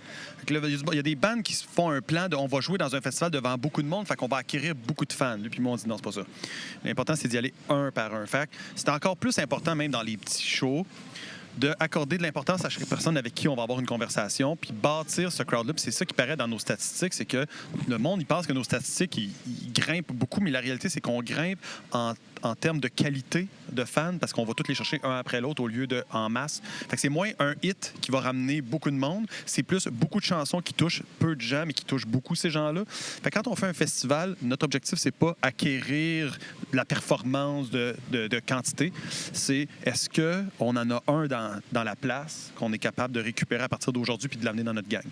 Il y a des bandes qui se font un plan de on va jouer dans un festival devant beaucoup de monde, fait qu'on va acquérir beaucoup de fans. Puis moi, on dit non, c'est pas ça. L'important, c'est d'y aller un par un. Fait c'est encore plus important, même dans les petits shows, d'accorder de l'importance à chaque personne avec qui on va avoir une conversation, puis bâtir ce crowd-là. Puis c'est ça qui paraît dans nos statistiques, c'est que le monde, il pense que nos statistiques, ils grimpent beaucoup, mais la réalité, c'est qu'on grimpe en termes de qualité de fans parce qu'on va tous les chercher un après l'autre au lieu de en masse. Fait que c'est moins un hit qui va ramener beaucoup de monde, c'est plus beaucoup de chansons qui touchent peu de gens, mais qui touchent beaucoup ces gens-là. Fait que quand on fait un festival, notre objectif, c'est pas acquérir la performance de quantité, c'est est-ce qu'on en a un dans la place qu'on est capable de récupérer à partir d'aujourd'hui puis de l'amener dans notre gang.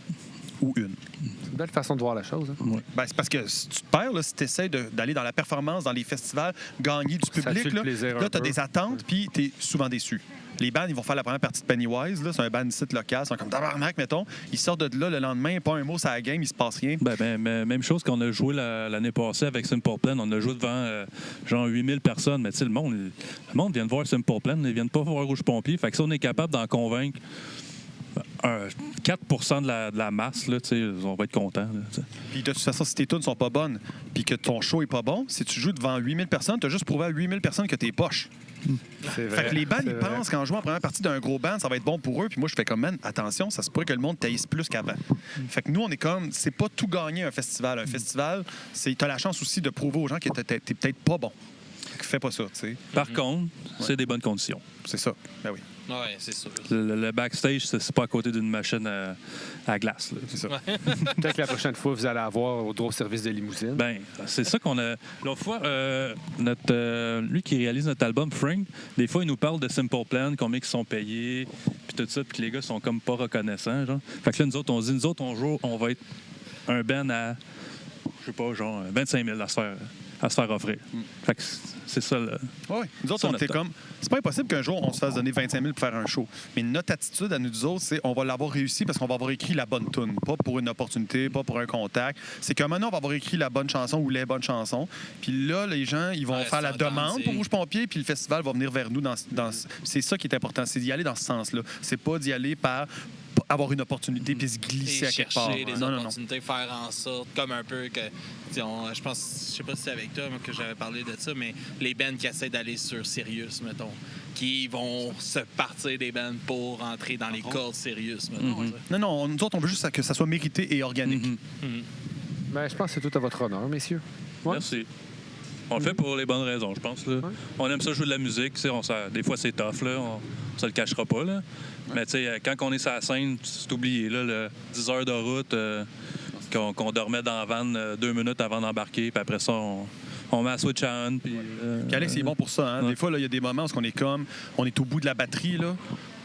Ou une. C'est une belle façon de voir la chose. Hein? Ben, c'est parce que si tu te perds, là, si tu essaies d'aller dans la performance, dans les festivals, gagner du Ça public, tue le plaisir un là tu as peu. des attentes, puis tu es souvent déçu. Les bands, ils vont faire la première partie de Pennywise. Là, c'est un band site local. Ils sont comme tabarnak, mettons. Ils sortent de là le lendemain, pas un mot sur la game, il se passe rien. Même chose qu'on a joué l'année passée avec Simple Plan. On a joué devant genre 8000 personnes. Mais tu sais, le monde vient de voir Simple Plan. Ils viennent pas voir Rouge Pompier. Fait que si on est capable d'en convaincre 4 de la masse, là, on va être content. Puis de toute façon, si tes tunes sont pas bonnes puis que ton show est pas bon, si tu joues devant 8000 personnes, tu as juste prouvé à 8000 personnes que t'es poche. C'est vrai. Fait que les bands, C'est ils vrai. pensent qu'en jouant en première partie d'un gros band, ça va être bon pour eux. Puis moi, je fais comme, man, attention, ça se pourrait que le monde taillisse plus qu'avant. Fait que nous, on est comme, c'est pas tout gagner un festival. Un festival, t'as la chance aussi de prouver aux gens que t'es peut-être pas bon. Fait que fais pas ça, tu sais. Par contre, c'est des bonnes conditions. C'est ça. Ben oui. Ouais, c'est sûr. Le backstage, c'est pas à côté d'une machine à glace. Là. C'est ça. Peut-être que la prochaine fois, vous allez avoir au droit au service de limousine. Ben, c'est ça qu'on a. L'autre fois, lui qui réalise notre album, Frank, des fois, il nous parle de Simple Plan, combien ils sont payés, puis tout ça, puis que les gars sont comme pas reconnaissants. Genre. Fait que là, nous autres, on va être un band à, je sais pas, genre 25 000 à se faire offrir. Fait que c'est ça. Oui, nous autres, Ça, on notre était temps. comme. C'est pas impossible qu'un jour, on se fasse donner 25 000 pour faire un show. Mais notre attitude à nous autres, c'est on va l'avoir réussi parce qu'on va avoir écrit la bonne tune. Pas pour une opportunité, pas pour un contact. C'est que maintenant, on va avoir écrit la bonne chanson ou les bonnes chansons. Puis là, les gens, ils vont Ouais, faire la c'est demande authentique. pour Rouge Pompier, puis le festival va venir vers nous. C'est ça qui est important. C'est d'y aller dans ce sens-là. C'est pas d'y aller par avoir une opportunité puis se glisser Et à quelque part. chercher des Non, non, non. opportunités, faire en sorte, comme un peu que, je pense, je sais pas si c'est avec toi moi, que j'avais parlé de ça, mais les bands qui essaient d'aller sur Sirius, mettons, qui vont se partir des bands pour entrer dans les cordes Sirius, mettons. Non, non, nous autres, on veut juste que ça soit mérité et organique. Ben, je pense que c'est tout à votre honneur, messieurs. Ouais. Merci. On le fait pour les bonnes raisons, je pense. Là. Ouais. On aime ça jouer de la musique. Des fois, c'est tough. Là. On se le cachera pas. Là. Mais quand on est sur la scène, c'est oublié. Là, le 10 heures de route, qu'on dormait dans la van 2 minutes avant d'embarquer. Puis après ça, on met la switch on. Puis Alex, il est bon pour ça. Hein? Ouais. Des fois, il y a des moments où on est au bout de la batterie. Là.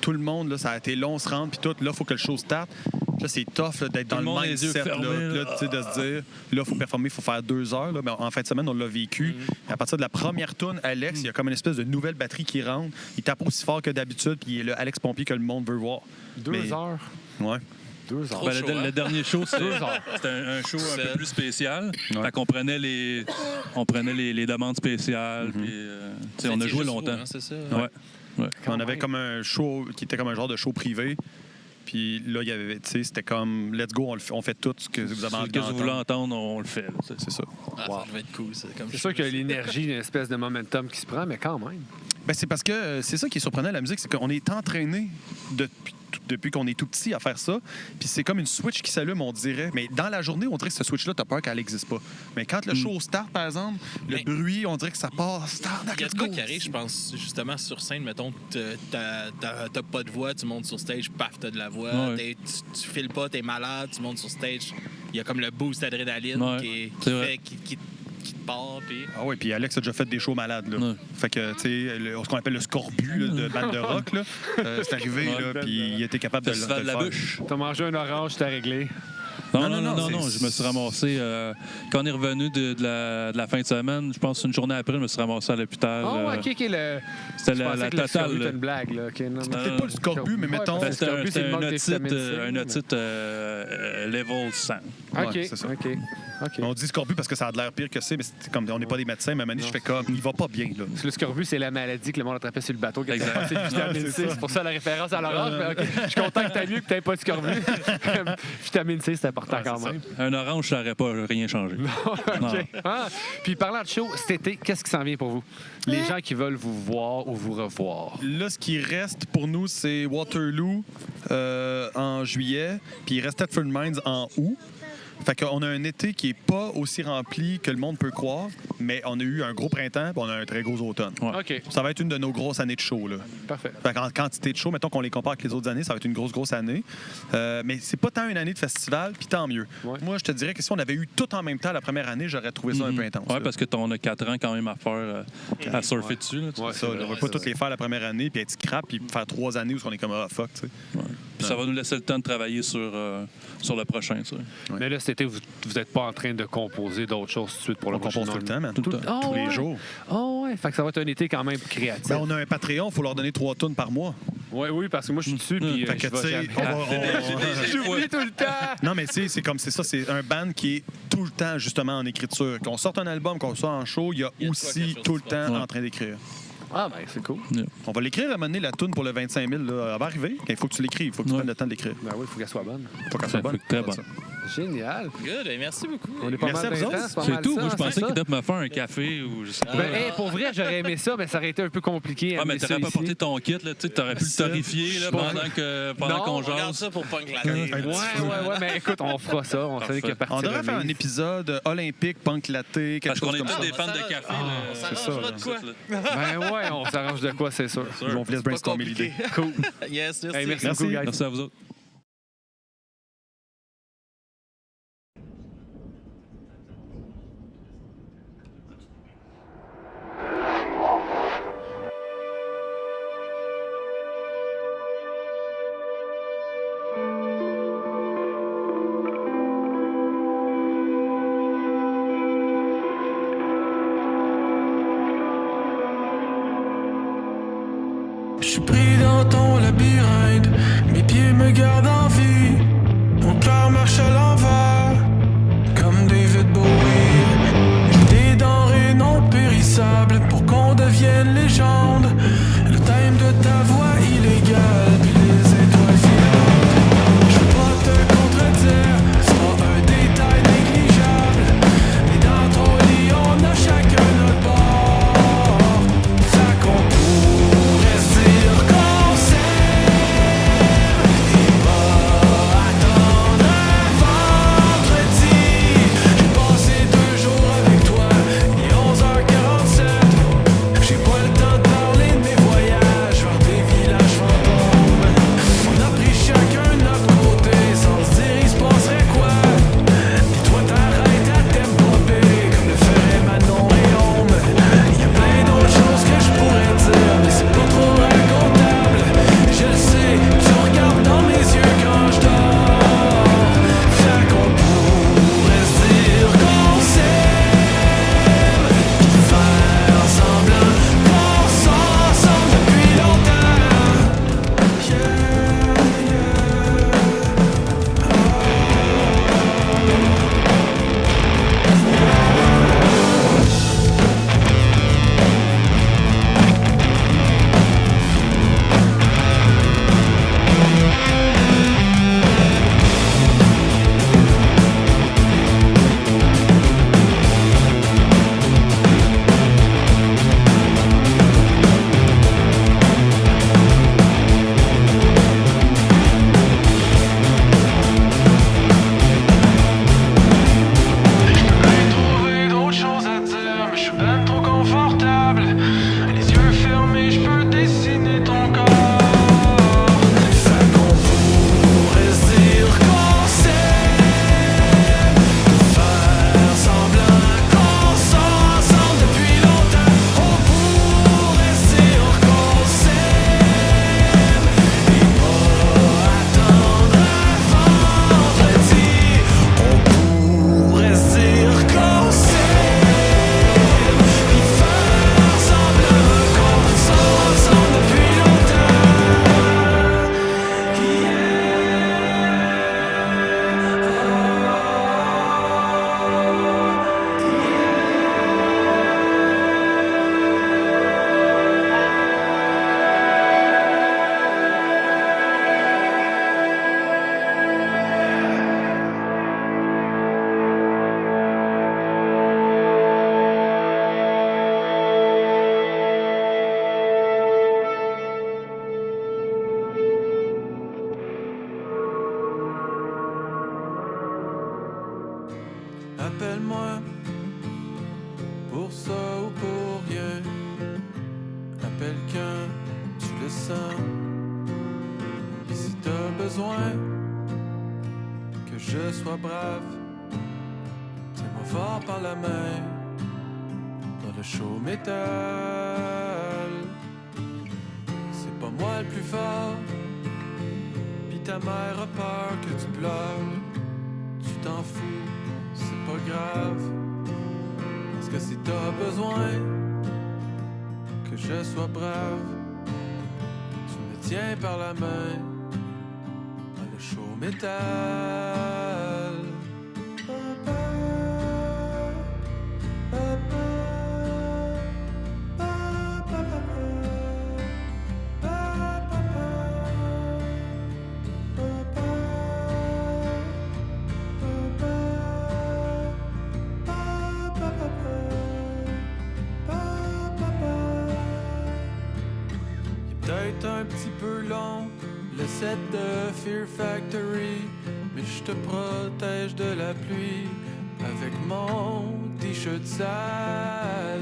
Tout le monde, là, ça a été long, on se rentre, puis tout. Là, il faut que le show starte. Là, c'est tough là, d'être dans le le monde les yeux mindset. fermés, Là, là. tu sais, de se dire, là, il faut performer, il faut faire 2 heures. Là. Ben, en fin de semaine, on l'a vécu. À partir de la première tourne, Alex, il y a comme une espèce de nouvelle batterie qui rentre. Il tape aussi fort que d'habitude, puis il est le Alex Pompier que le monde veut voir. 2 heures. Ouais. 2 heures. Trop chaud, hein? Le dernier show, c'était 2 heures. un show un Seul. peu plus spécial. Ouais. Fait qu'on prenait les demandes spéciales. Puis, on a joué longtemps. C'est ça. Ouais. On avait comme un show qui était comme un genre de show privé. Puis là, il y avait, tu sais, c'était comme, let's go, on fait tout ce que vous avez Ce envie que vous voulez d'entendre. entendre, on le fait. Là, C'est ça. Ah, ça devait être cool. C'est comme C'est sûr qu'il y a l'énergie, une espèce de momentum qui se prend, mais quand même. Ben, c'est parce que c'est ça qui est surprenant à la musique, c'est qu'on est entraîné depuis qu'on est tout petit à faire ça. Puis c'est comme une switch qui s'allume, on dirait. Mais dans la journée, on dirait que cette switch-là, t'as peur qu'elle n'existe pas. Mais quand le show start, par exemple, le Mais- bruit, on dirait que ça part. Start, Il y a let's de quoi go. qui arrive, je pense, justement, sur scène, mettons, t'as pas de voix, tu montes sur stage, paf, t'as de la voix. Ouais. Tu files pas, t'es malade, tu montes sur stage. Il y a comme le boost d'adrénaline Ouais, c'est vrai. qui te part. Puis... Ah oui, puis Alex a déjà fait des shows malades. Là. Ouais. Fait que, tu sais, ce qu'on appelle le scorbut là, de bande de rock, là, c'est arrivé, Ouais. là, puis il était capable de Festival le de la faire. bûche. T'as mangé un orange, t'as réglé. Non, c'est- je me suis ramassé. Quand on est revenu de la fin de semaine, je pense une journée après, je me suis ramassé à l'hôpital. Oh, OK, le... C'était Je la pensais que le totale. scorbut, là. c'était une blague. Là. OK, non, C'était peut-être pas le scorbut, mais mettons- Ouais, Ben, c'était C'était le un vitamine C, un mais- otite level 100. OK, Ouais, c'est ça. OK. On dit scorbut parce que ça a de l'air pire que c'est, mais c'est comme on n'est pas des médecins, mais à un moment donné, je fais comme, il va pas bien, là. Parce que le scorbut, c'est la maladie que le monde attrapait sur le bateau. Qui Exact. c'est le vitamine C. C'est pour ça la référence à l'orange. Mais OK, je suis content que t'aies mieux que t'aies pas de scorbut. Vitamine C, c'est important quand même. Un orange, ça n'aurait pas rien changé. Non. OK. Ah, puis parlant de show, cet été, qu'est-ce qui s'en vient pour vous? Les gens qui veulent vous voir ou vous revoir. Là, ce qui reste pour nous, c'est Waterloo en juillet, puis il reste Thetford Mines en août. Fait qu'on a un été qui est pas aussi rempli que le monde peut croire, mais on a eu un gros printemps puis on a un très gros automne. Ouais. OK, Ça va être une de nos grosses années de show, là. parfait. Fait qu'en quantité de show, mettons qu'on les compare avec les autres années, ça va être une grosse année. Mais c'est pas tant une année de festival, puis tant mieux. Ouais. Moi, je te dirais que si on avait eu tout en même temps la première année, j'aurais trouvé ça un peu intense. Oui, là. parce que on a 4 ans quand même à faire, à surfer dessus. Là, tu sais. Ouais, Ça, là, on va pas toutes les faire la première année, puis être crap, puis faire 3 années où on est comme ah fuck, tu sais. Puis ça va nous laisser le temps de travailler sur le prochain. Tu sais. Mais là, cet été, vous n'êtes pas en train de composer d'autres choses tout de suite pour le On compose tout le temps, man. Tout le temps. Tous les ouais. jours. Oh, ouais. Fait que ça va être un été quand même créatif. Ben, on a un Patreon, il faut leur donner 3 tonnes par mois. Oui, parce que moi, je suis dessus, puis Fait que, je tu vais sais, jamais- on va- J'oublie tout le temps. Non, mais tu sais, c'est comme c'est ça, c'est un band qui est tout le temps justement en écriture. Qu'on sorte un album, qu'on soit en show, il y a aussi tout le temps en train d'écrire. Ah, ben, c'est cool. On va l'écrire à un moment donné, la toune pour le 25 000. Là. Elle va arriver. Il faut que tu l'écrives. Il faut que tu prennes le temps de l'écrire. Ben oui, il faut qu'elle soit bonne. Il faut qu'elle soit bonne. Très bon. Génial. Good, merci beaucoup. On est pas Merci mal à vous d'intenses, autres. c'est pas C'est mal tout. ça, Moi, je c'est pensais ça. qu'il devait me faire un café ou je sais pas. Ben, hey, pour vrai, j'aurais aimé ça, mais ça aurait été un peu compliqué. Ah, mais amener ça t'aurais pas ici. porté ton kit, là, tu aurais pu le tarifier là, pendant Non, qu'on On regarde jase. ça pour Punk Un Latte. petit Ouais, mais écoute, on fera ça. On sait que partir On devrait de faire un Nice. épisode olympique, punk latte, quelque Parce qu'on chose est comme tous ça. des fans de café. On c'est ça, s'arrangera là. de quoi? Ben ouais, on s'arrange de quoi, c'est sûr. On vous laisse brainstormer l'idée. Cool. Yes, merci. Hey, merci Merci. beaucoup, guys. Merci à vous autres. Je suis pris dans ton labyrinthe, mes pieds me gardent. Appelle-moi pour ça ou pour rien. Appelle quand tu le sens. Et si t'as besoin que je sois brave, tiens-moi fort par la main dans le show métal. C'est pas moi le plus fort, pis ta mère a peur que tu pleures. Tu t'en fous, c'est pas grave, parce que si t'as besoin que je sois brave, tu me tiens par la main dans le show métal. Peut-être un petit peu long, le set de Fear Factory, mais je te protège de la pluie avec mon t-shirt sale.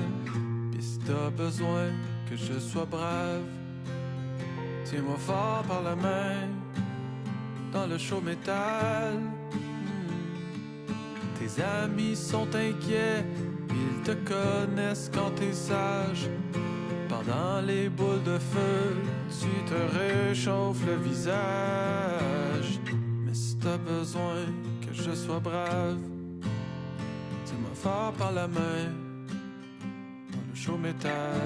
Pis si t'as besoin que je sois brave, tiens-moi fort par la main dans le show métal. Tes amis sont inquiets, ils te connaissent quand t'es sage. Pendant les boules de feu, tu te réchauffes le visage. Mais si t'as besoin que je sois brave, tiens-moi fort par la main dans le show métal.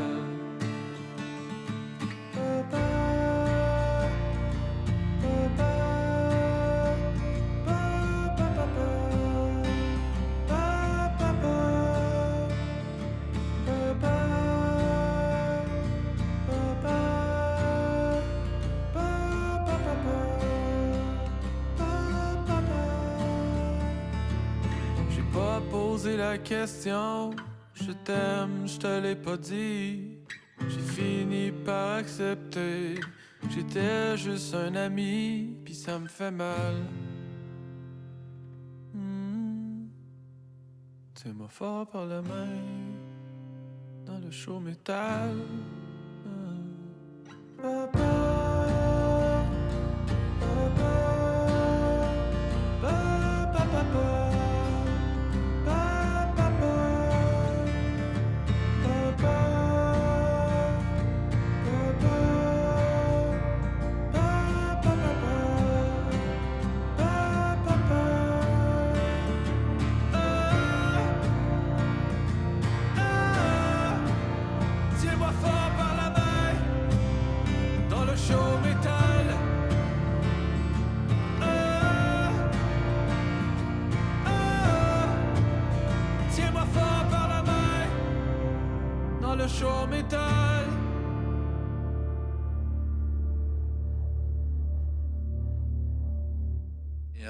Poser la question, je t'aime, je te l'ai pas dit. J'ai fini par accepter, j'étais juste un ami, pis ça me fait mal. Tiens-moi fort par la main dans le show métal. Le show métal.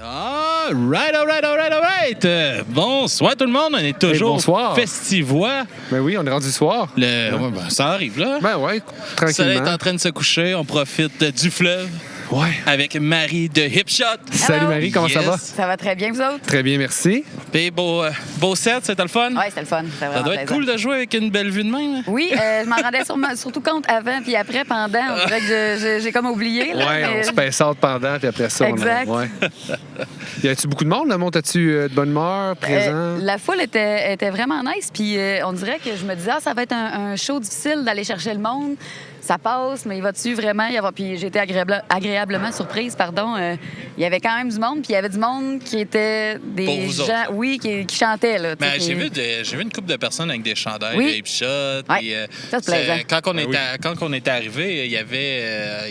All right. Bonsoir tout le monde. On est toujours bonsoir. festivois. Ben oui, on est rendu soir. Ouais, ben, ça arrive, là. Ben ouais, Le soleil est tranquillement. en train de se coucher. On profite du fleuve Ouais. avec Marie de Hipshot. Salut Marie, comment ça va? Yes. Ça va très bien, vous autres? Très bien, merci. Puis beau set, c'était le fun. Oui, c'était le fun. C'était Ça vraiment doit être plaisant. cool de jouer avec une belle vue de même. Oui, je m'en rendais surtout compte avant, puis après, pendant. On dirait que j'ai comme oublié. Là, Ouais, mais- on se passe out pendant, puis après ça, Exact. on a... Ouais. Y a-tu beaucoup de monde, là? Montes-tu de bonne humeur, présent? La foule était vraiment nice, puis on dirait que je me disais, ça va être un show difficile d'aller chercher le monde. Ça passe, mais il va-tu vraiment y avoir... Puis j'ai été agréablement surprise, pardon. Il y avait quand même du monde, puis il y avait du monde qui était des Pour vous gens... autres. Oui, qui chantaient, là. tu Ben, sais, j'ai qui- vu une couple de personnes avec des chandails Oui. de Hipshot. Ouais, Puis, ça, c'est plaisant. quand on était arrivé, il y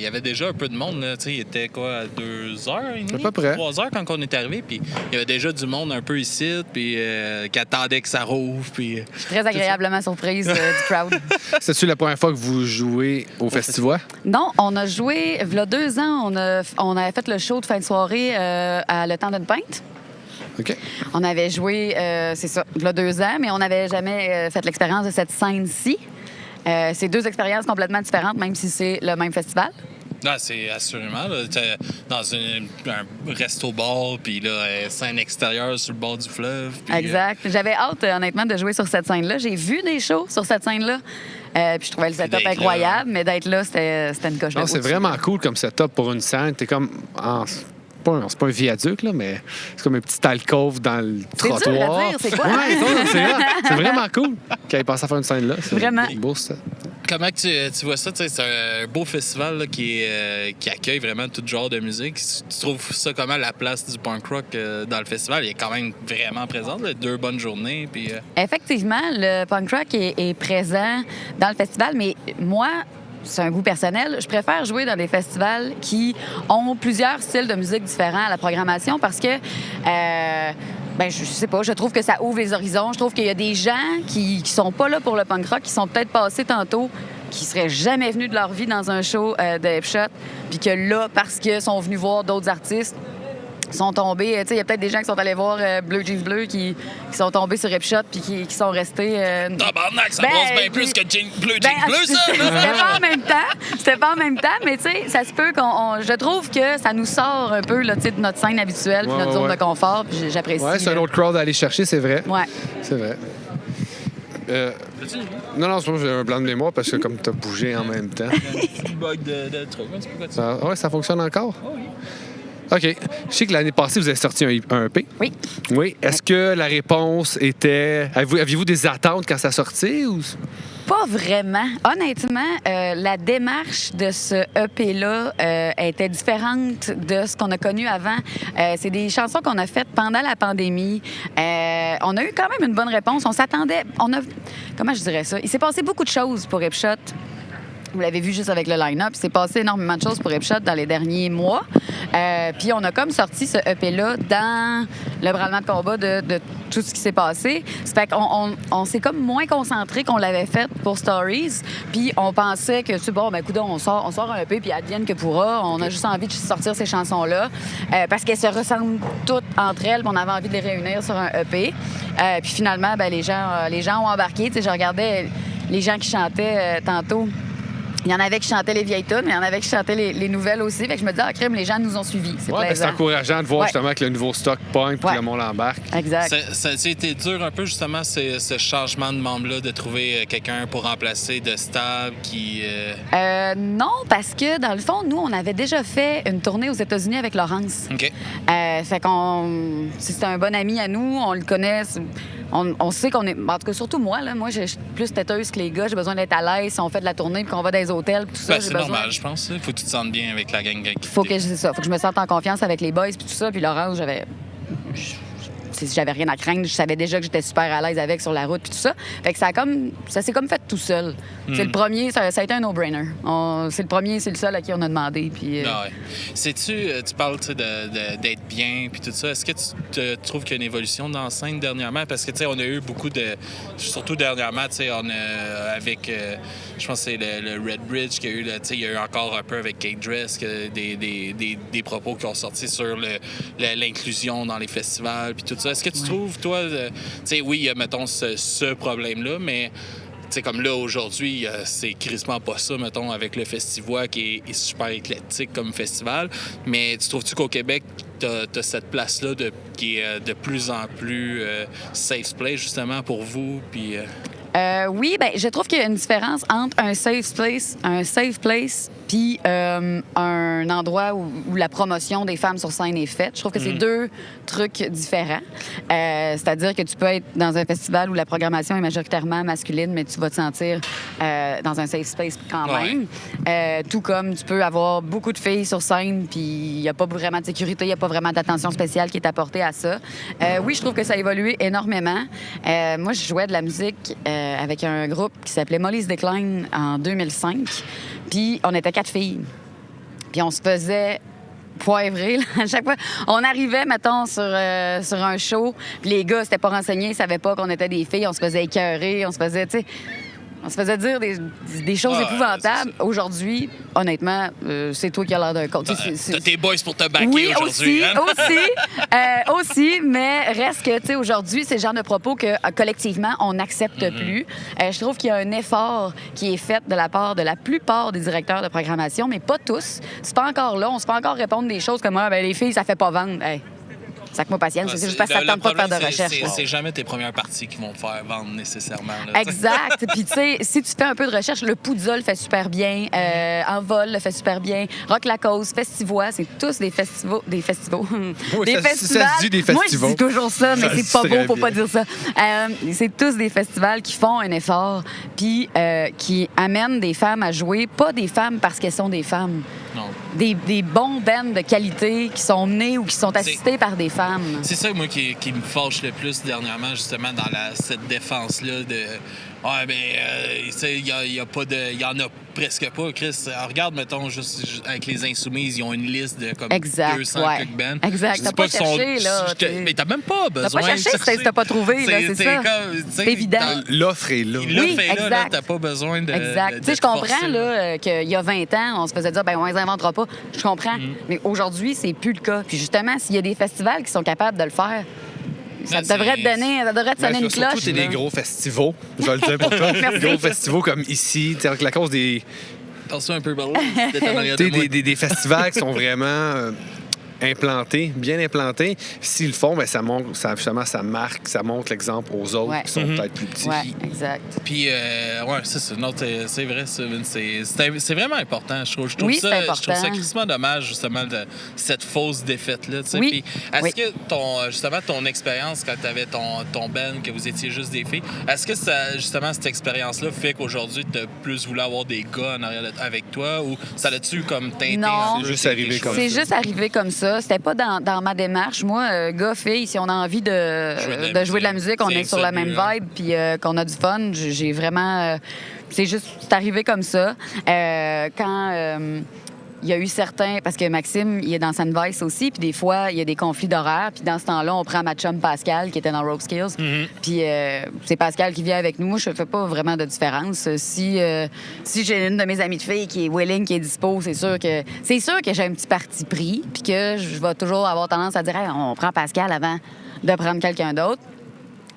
avait déjà un peu de monde. Là, tu sais, il était quoi, 2h30? À peu près. 3h quand on est arrivé. Puis il y avait déjà du monde un peu ici, puis qui attendait que ça rouvre. Puis, Je suis très agréablement surprise du crowd. C'est-tu la première fois que vous jouez au festival? Non, on a joué, il y a 2 ans, on avait fait le show de fin de soirée à Le Temps d'une Pinte. OK. On avait joué, c'est ça, il y a 2 ans, mais on n'avait jamais fait l'expérience de cette scène-ci. C'est 2 expériences complètement différentes, même si c'est le même festival. Ah, c'est assurément. Là, t'es dans un resto-bar, puis là, scène extérieure sur le bord du fleuve. Puis, Exact. J'avais hâte, honnêtement, de jouer sur cette scène-là. J'ai vu des shows sur cette scène-là. Puis je trouvais le setup incroyable, mais d'être là, c'était une coche de Non, c'est vraiment cool comme setup pour une scène. T'es comme... c'est pas un viaduc, là, mais c'est comme une petite alcôve dans le trottoir. C'est dur à dire, c'est quoi? C'est vraiment cool qu'il ait pensé à faire une scène là. C'est vraiment beau, ça. Comment que tu vois ça? C'est un beau festival là, qui accueille vraiment tout genre de musique. Tu trouves ça comment, la place du punk rock dans le festival? Il est quand même vraiment présent, là, 2 bonnes journées. Puis, Effectivement, le punk rock est présent dans le festival, mais moi... C'est un goût personnel. Je préfère jouer dans des festivals qui ont plusieurs styles de musique différents à la programmation parce que, je sais pas, je trouve que ça ouvre les horizons. Je trouve qu'il y a des gens qui sont pas là pour le punk rock, qui sont peut-être passés tantôt, qui seraient jamais venus de leur vie dans un show de Hipshot, puis que là, parce qu'ils sont venus voir d'autres artistes, sont tombés. Tu sais, il y a peut-être des gens qui sont allés voir Bleu Jeans Bleu qui sont tombés sur Hipshot puis qui sont restés. Tabarnak, ça passe bien plus que Bleu Jeans Bleu, ça! C'était pas en même temps, mais tu sais, ça se peut je trouve que ça nous sort un peu là, de notre scène habituelle puis notre zone de confort, puis j'apprécie. Ouais, c'est un autre crowd à aller chercher, c'est vrai. Ouais. C'est vrai. Non, c'est pas j'ai un blanc de mémoire parce que comme tu as bougé en même temps. Un petit bug de truc, c'est pourquoi tu... Ouais, ça fonctionne encore? Oh, oui. OK. Je sais que l'année passée, vous avez sorti un EP. Oui. Oui. Est-ce que la réponse était... Aviez-vous des attentes quand ça sortait ou... Pas vraiment. Honnêtement, la démarche de ce EP-là était différente de ce qu'on a connu avant. C'est des chansons qu'on a faites pendant la pandémie. On a eu quand même une bonne réponse. On s'attendait... Comment je dirais ça? Il s'est passé beaucoup de choses pour Hipshot. Vous l'avez vu juste avec le line-up. Il s'est passé énormément de choses pour Hipshot dans les derniers mois. Puis on a comme sorti ce EP-là dans le branlement de combat de tout ce qui s'est passé. Ça fait qu'on s'est comme moins concentré qu'on l'avait fait pour Stories. Puis on pensait que, coudonc, on sort un EP, puis advienne que pourra. On a juste envie de sortir ces chansons-là parce qu'elles se ressemblent toutes entre elles. Puis on avait envie de les réunir sur un EP. Puis finalement, les gens ont embarqué. Tu sais, je regardais les gens qui chantaient tantôt. Il y en avait qui chantaient les vieilles tunes, mais il y en avait qui chantaient les nouvelles aussi. Fait que je me disais, crème, les gens nous ont suivis. C'est c'est encourageant de voir justement que le nouveau stock point puis le monde embarque. Exact. Ça a été dur un peu, justement, ce changement de membre-là, de trouver quelqu'un pour remplacer de stable qui... Non, parce que, dans le fond, nous, on avait déjà fait une tournée aux États-Unis avec Laurence. OK. Fait qu'on... C'est un bon ami à nous, on le connaît. On sait qu'on est... En tout cas, surtout moi, là. Moi, je suis plus têteuse que les gars. J'ai besoin d'être à l'aise si on fait de la tournée puis qu'on va dans les hôtels puis tout ça. C'est normal, je pense. Il faut que tu te sentes bien avec la gang. Faut que je me sente en confiance avec les boys puis tout ça. Puis Laurence, j'avais rien à craindre. Je savais déjà que j'étais super à l'aise avec sur la route puis tout ça. Fait que ça s'est comme fait tout seul. C'est le premier, ça a été un no-brainer. C'est le premier, c'est le seul à qui on a demandé. Puis, Ah ouais. Tu parles d'être bien puis tout ça. Est-ce que tu trouves qu'il y a une évolution dans la scène dernièrement? Parce que tu sais, on a eu beaucoup de... Surtout dernièrement, tu sais, on a avec... je pense que c'est le Red Bridge qu'il y a eu, tu sais, il y a eu encore un peu avec Kate Dress des propos qui ont sorti sur l'inclusion dans les festivals puis tout ça. Est-ce que tu trouves, toi, tu sais, oui, il y a, mettons, ce problème-là, mais... C'est comme là, aujourd'hui, c'est crissement pas ça, mettons, avec le Festivois qui est super éclectique comme festival. Mais tu trouves-tu qu'au Québec, t'as cette place-là qui est de plus en plus safe place, justement, pour vous? Puis, oui, je trouve qu'il y a une différence entre un safe place puis un endroit où la promotion des femmes sur scène est faite. Je trouve que c'est 2 trucs différents. C'est-à-dire que tu peux être dans un festival où la programmation est majoritairement masculine, mais tu vas te sentir dans un safe space quand même. Tout comme tu peux avoir beaucoup de filles sur scène, puis il n'y a pas vraiment de sécurité, il n'y a pas vraiment d'attention spéciale qui est apportée à ça. Oui, je trouve que ça a évolué énormément. Moi, je jouais de la musique avec un groupe qui s'appelait Molly's Decline en 2005. Puis on était 4 filles. Puis on se faisait poivrer là, à chaque fois. On arrivait, mettons, sur un show, puis les gars, c'était pas renseignés, ils savaient pas qu'on était des filles. On se faisait écœurer, on se faisait, tu sais... On se faisait dire des choses épouvantables. Aujourd'hui, honnêtement, c'est toi qui as l'air d'un con. T'as tes boys pour te backer Oui, aujourd'hui. aussi, mais reste que, tu sais, aujourd'hui, c'est le genre de propos que collectivement, on n'accepte plus. Je trouve qu'il y a un effort qui est fait de la part de la plupart des directeurs de programmation, mais pas tous. C'est pas encore là. On se fait encore répondre des choses comme les filles, ça fait pas vendre. Hey. Sac-moi patience, c'est juste parce que ça tente pas de faire de recherche. C'est jamais tes premières parties qui vont te faire vendre nécessairement. Là, exact. Puis, tu sais, si tu fais un peu de recherche, le Poudza le fait super bien, Envol le fait super bien, Rock la Cause, Festivois, c'est tous des festivals. Oui, des festivals. Ça se dit des festivals. Moi, je dis toujours ça, mais c'est pas beau, faut pas dire ça. C'est tous des festivals qui font un effort, puis qui amènent des femmes à jouer, pas des femmes parce qu'elles sont des femmes. Non. Des bons bands de qualité qui sont menés ou qui sont assistés par des femmes. C'est ça, moi, qui me fâche le plus dernièrement, justement, dans cette défense-là de... Ouais, ben, tu sais, il y en a presque pas, Chris. Alors, regarde, mettons, juste avec les Insoumises, ils ont une liste de comme 200 quelques bands. Exact. T'as pas cherché, là. Mais t'as même pas besoin. T'as pas cherché si t'as pas trouvé, là, c'est ça. C'est évident. L'offre est là. L'offre est là, t'as pas besoin de... Exact. Tu sais, je comprends, là, qu'il y a 20 ans, on se faisait dire, ben, on les inventera pas. Je comprends. Mais aujourd'hui, c'est plus le cas. Puis justement, s'il y a des festivals qui sont capables de le faire, ça devrait te sonner une cloche. Surtout, c'est des gros festivals, je vais le dire pour toi. Des gros festivals comme ici, avec la cause des... Attention un peu, des festivals qui sont vraiment implantés, bien implantés. S'ils le font, ben, justement, ça marque, ça montre l'exemple aux autres qui sont peut-être plus petits. Oui, exact. Puis, ouais, c'est ça. Non, c'est vrai, c'est vraiment important. Je trouve oui, ça, c'est important. Je trouve ça crissement dommage, justement, de cette fausse défaite-là. Oui. Puis, est-ce que justement, ton expérience quand tu avais ton band, que vous étiez juste des filles, est-ce que justement, cette expérience-là fait qu'aujourd'hui, tu as plus voulu avoir des gars en arrière avec toi ou ça l'a-tu comme teinté? Non, c'est juste arrivé comme ça. C'est juste arrivé comme ça. C'était pas dans ma démarche. Moi, gars, filles, si on a envie de jouer de la musique, on est sur la même vibe, puis qu'on a du fun, j'ai vraiment... c'est arrivé comme ça. Quand... il y a eu certains... Parce que Maxime, il est dans Sandvice aussi, puis des fois, il y a des conflits d'horaire. Puis dans ce temps-là, on prend ma chum Pascal, qui était dans Rope Skills. Puis c'est Pascal qui vient avec nous. Moi, je fais pas vraiment de différence. Si j'ai une de mes amies de filles qui est willing, qui est dispo, c'est sûr que j'ai un petit parti pris, puis que je vais toujours avoir tendance à dire hey, on prend Pascal avant de prendre quelqu'un d'autre.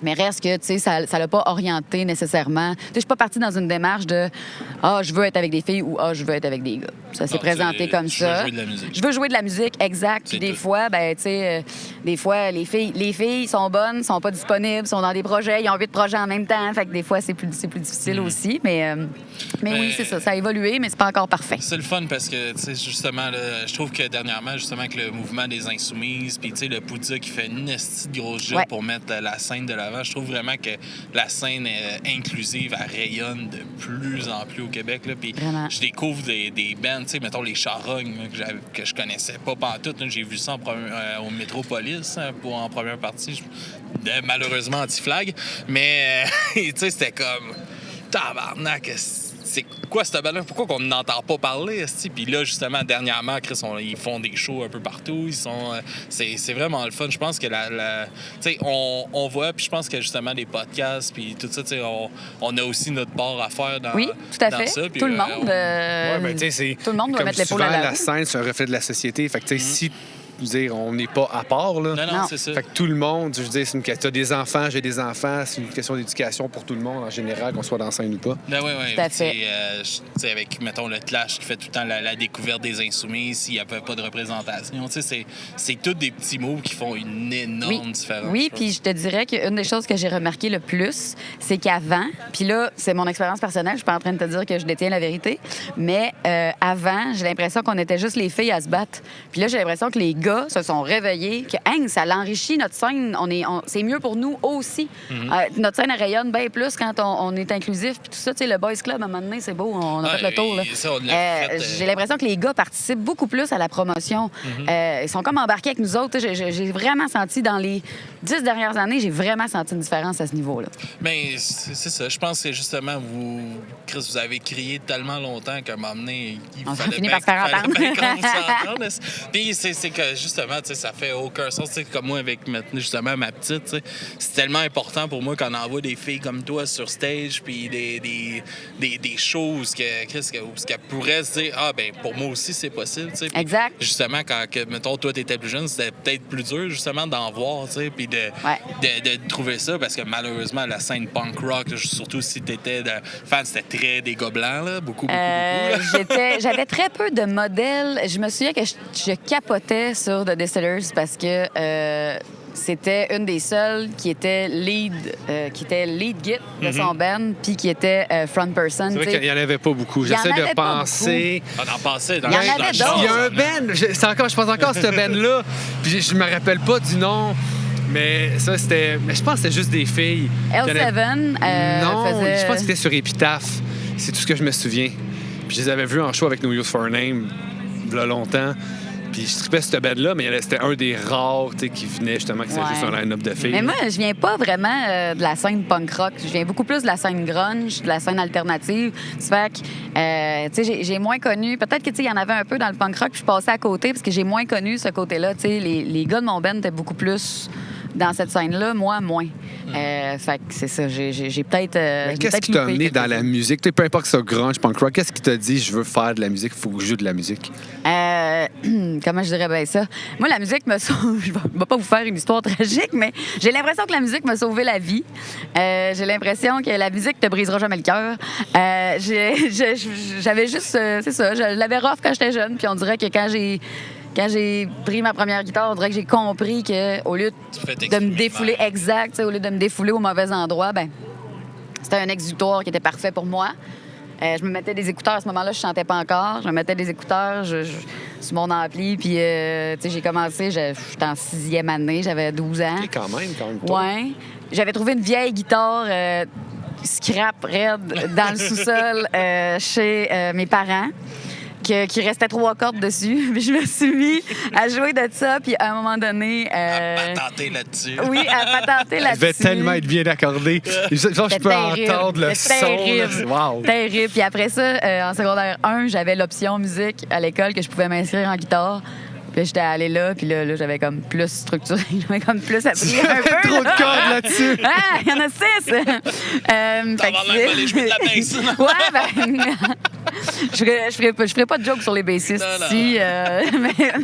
Mais reste que, tu sais, ça l'a pas orienté nécessairement. Tu sais, je suis pas partie dans une démarche de « Ah, je veux être avec des filles » ou « Ah, je veux être avec des gars ». Ça s'est présenté comme ça. Je veux jouer de la musique. Je veux jouer de la musique, exact. Puis des fois, ben, tu sais, des fois, les filles sont bonnes, sont pas disponibles, sont dans des projets, ils ont 8 projets en même temps. Fait que des fois, c'est plus difficile aussi. Mais oui, c'est ça. Ça a évolué, mais c'est pas encore parfait. C'est le fun parce que, tu sais, justement, là, je trouve que dernièrement, justement, avec le mouvement des Insoumises, puis, tu sais, le Poudza qui fait une esti de grosse job pour mettre la scène de l'avant, je trouve vraiment que la scène inclusive, elle rayonne de plus en plus au Québec. Là. Puis je découvre des bands, tu sais, mettons les Charognes, que je connaissais pas pantoute. J'ai vu ça au Métropolis en première partie, malheureusement anti-flag. Mais, tu sais, c'était comme tabarnak. C'est quoi cette bande-là? Pourquoi qu'on n'entend pas parler? Puis là, justement, dernièrement, Chris, ils font des shows un peu partout. C'est vraiment le fun. Je pense que on voit, puis je pense que justement des podcasts, puis tout ça, on a aussi notre part à faire dans, oui, tout à fait. Ça. Puis, tout le monde. Tout le monde doit mettre l'épaule à la roue. La scène, c'est un reflet de la société. Fait que, tu sais, si on n'est pas à part, là. Non, c'est ça. Fait que tout le monde, je veux dire, c'est une question. T'as des enfants, j'ai des enfants, c'est une question d'éducation pour tout le monde en général, qu'on soit dans la scène ou pas. Ben oui. Tout à fait. Avec, mettons, le Clash qui fait tout le temps la découverte des Insoumis, s'il n'y avait pas de représentation. C'est tous des petits mots qui font une énorme différence. Oui, puis je te dirais qu'une des choses que j'ai remarqué le plus, c'est qu'avant, puis là, c'est mon expérience personnelle, je suis pas en train de te dire que je détiens la vérité, mais avant, j'ai l'impression qu'on était juste les filles à se battre. Puis là, j'ai l'impression que les gars se sont réveillés, que ça l'enrichit notre scène. C'est mieux pour nous aussi. Notre scène elle rayonne bien plus quand on est inclusif. Puis tout ça, tu sais, le Boys Club, à un moment donné, c'est beau, on a fait le tour. Là. J'ai l'impression que les gars participent beaucoup plus à la promotion. Ils sont comme embarqués avec nous autres. J'ai vraiment senti, dans les 10 dernières années, j'ai vraiment senti une différence à ce niveau-là. Bien, c'est ça. Je pense que justement, Chris, vous avez crié tellement longtemps qu'à un moment donné, il fallait bien qu'on s'entende. Puis c'est que justement, tu sais, ça fait aucun sens. Tu sais, comme moi, avec justement ma petite, tu sais, c'est tellement important pour moi qu'on envoie des filles comme toi sur stage, puis des choses où qu'elle pourrait se dire, ah, ben pour moi aussi, c'est possible, tu sais. Puis Exact. justement, quand, mettons, toi, t'étais plus jeune, c'était peut-être plus dur, justement, d'en voir, tu sais, puis de trouver ça, parce que malheureusement, la scène punk rock, surtout si t'étais fan, c'était très des gars blancs, là, beaucoup. J'avais très peu de modèles. Je me souviens que je capotais sur The Distillers parce que c'était une des seules qui était lead git de son band, puis qui était front person. C'est vrai qu'il n'y en avait pas beaucoup. J'essaie de penser. On en passait dans Il y en avait d'autres. Il y a un band, je pense encore à ce band-là, puis je me rappelle pas du nom. Mais ça, c'était. Mais je pense que c'était juste des filles. L7 non, faisait... je pense que c'était sur Epitaph. C'est tout ce que je me souviens. Puis je les avais vus en show avec No Use for a Name, il y a longtemps. Puis je trippais cette band-là, mais c'était un des rares qui venait justement, que c'était juste un line-up de filles. Mais moi, je viens pas vraiment de la scène punk rock. Je viens beaucoup plus de la scène grunge, de la scène alternative. Ça fait que, tu sais, j'ai moins connu... Peut-être que, tu sais, il y en avait un peu dans le punk rock, puis je passais à côté parce que j'ai moins connu ce côté-là. Tu sais, les gars de mon band étaient beaucoup plus dans cette scène-là, moi, moins. Fait que c'est ça, j'ai peut-être... qu'est-ce qui t'a amené dans la musique? Peu importe que ce soit grunge, punk rock, qu'est-ce qui t'a dit, je veux faire de la musique, il faut que je joue de la musique? Comment je dirais bien ça? Moi, la musique me sauve... Je vais pas vous faire une histoire tragique, mais j'ai l'impression que la musique m'a sauvé la vie. J'ai l'impression que la musique te brisera jamais le cœur. J'avais juste... c'est ça, je l'avais rough quand j'étais jeune, puis on dirait que quand j'ai pris ma première guitare, on dirait que j'ai compris qu'au lieu de me défouler au lieu de me défouler au mauvais endroit, ben c'était un exutoire qui était parfait pour moi. Je me mettais des écouteurs. À ce moment-là, je chantais pas encore. Je me mettais des écouteurs sur mon ampli. Puis, tu sais, j'ai commencé, j'étais en 6e année, j'avais 12 ans. Okay, quand même tôt. Ouais. J'avais trouvé une vieille guitare scrap raide dans le sous-sol chez mes parents. Qui restait 3 cordes dessus. Puis je me suis mis à jouer de ça. Puis à un moment donné... À patenter là-dessus. Oui, à patenter là-dessus. Elle devait tellement être bien accordée. Je peux entendre le son. Terrible. Wow. Terrible. Puis après ça, en secondaire 1, j'avais l'option musique à l'école que je pouvais m'inscrire en guitare. Puis j'étais allée là, puis là j'avais comme plus structuré, j'avais comme plus appris un peu. Trop de cordes là-dessus. Ah, il y en a 6! T'en vas même aller jouer de la basse. Ouais, ben... je ferais pas de joke sur les bassistes ici,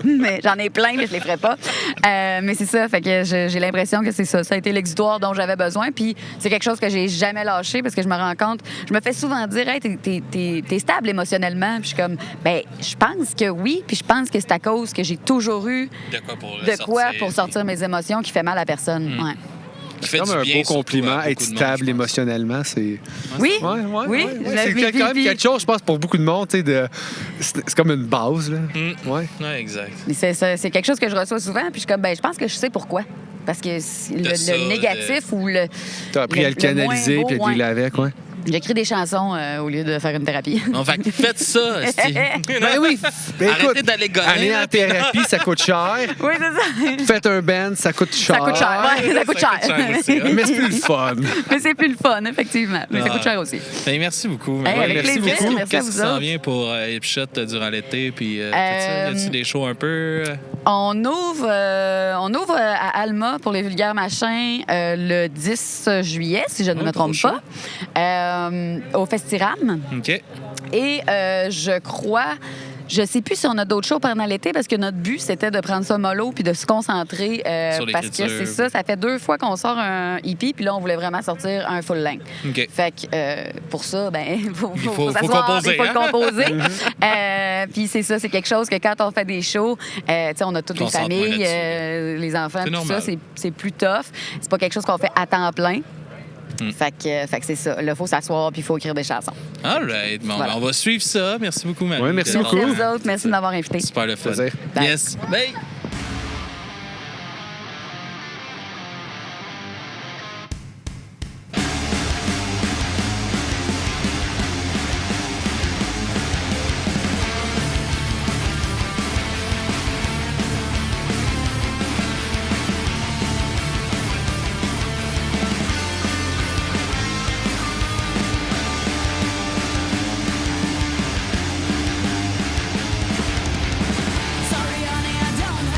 mais j'en ai plein, mais je les ferais pas. Mais c'est ça, fait que j'ai l'impression que c'est ça. Ça a été l'exutoire dont j'avais besoin, puis c'est quelque chose que j'ai jamais lâché parce que je me rends compte... Je me fais souvent dire, hey, t'es stable émotionnellement, puis je suis comme, ben, je pense que oui, puis je pense que c'est à cause que j'ai toujours eu de quoi pour sortir mes émotions qui fait mal à personne. Ouais. C'est comme un beau compliment, être stable émotionnellement, c'est... Oui, oui. C'est quand même quelque chose, je pense, pour beaucoup de monde, tu sais, c'est comme une base, là. Ouais, exact. C'est quelque chose que je reçois souvent, puis je suis comme, ben, je pense que je sais pourquoi. Parce que le négatif ou le... T'as appris à le canaliser puis à dealer avec, ouais. J'écris des chansons au lieu de faire une thérapie. En fait, faites ça, Ben oui. Arrêtez d'aller gonner. Aller en thérapie, ça coûte cher. Oui, c'est ça. Faites un band, ça coûte cher. Ça coûte cher, ouais, ça coûte cher. Aussi, hein. Mais c'est plus le fun. Mais c'est plus le fun, effectivement. Mais ça coûte cher aussi. Ben, merci beaucoup. Avec plaisir. Merci à vous Qu'est-ce qui s'en autres. vient pour Hipshot durant l'été? Puis, tout ça? Y a-t-il des shows un peu? On ouvre à Alma pour les vulgaires machins le 10 juillet, si je ne me trompe pas, au Festiram. OK. Et je crois... Je sais plus si on a d'autres shows pendant l'été parce que notre but, c'était de prendre ça mollo puis de se concentrer parce que c'est ça. Ça fait 2 fois qu'on sort un EP puis là, on voulait vraiment sortir un full length. OK. Fait que pour ça, ben il faut composer. Il faut le composer. Puis c'est ça, c'est quelque chose que quand on fait des shows, tu sais, on a toutes les familles, les enfants, tout ça, c'est plus tough. C'est pas quelque chose qu'on fait à temps plein. Fait que c'est ça. Là, il faut s'asseoir puis il faut écrire des chansons. All right. Bon, Voilà. on va suivre ça. Merci beaucoup, Marie. Oui, merci beaucoup. Merci à vous autres. Merci de m'avoir invité. Super le fun. Plaisir. Bye. Yes. Bye. Sorry, honey, I don't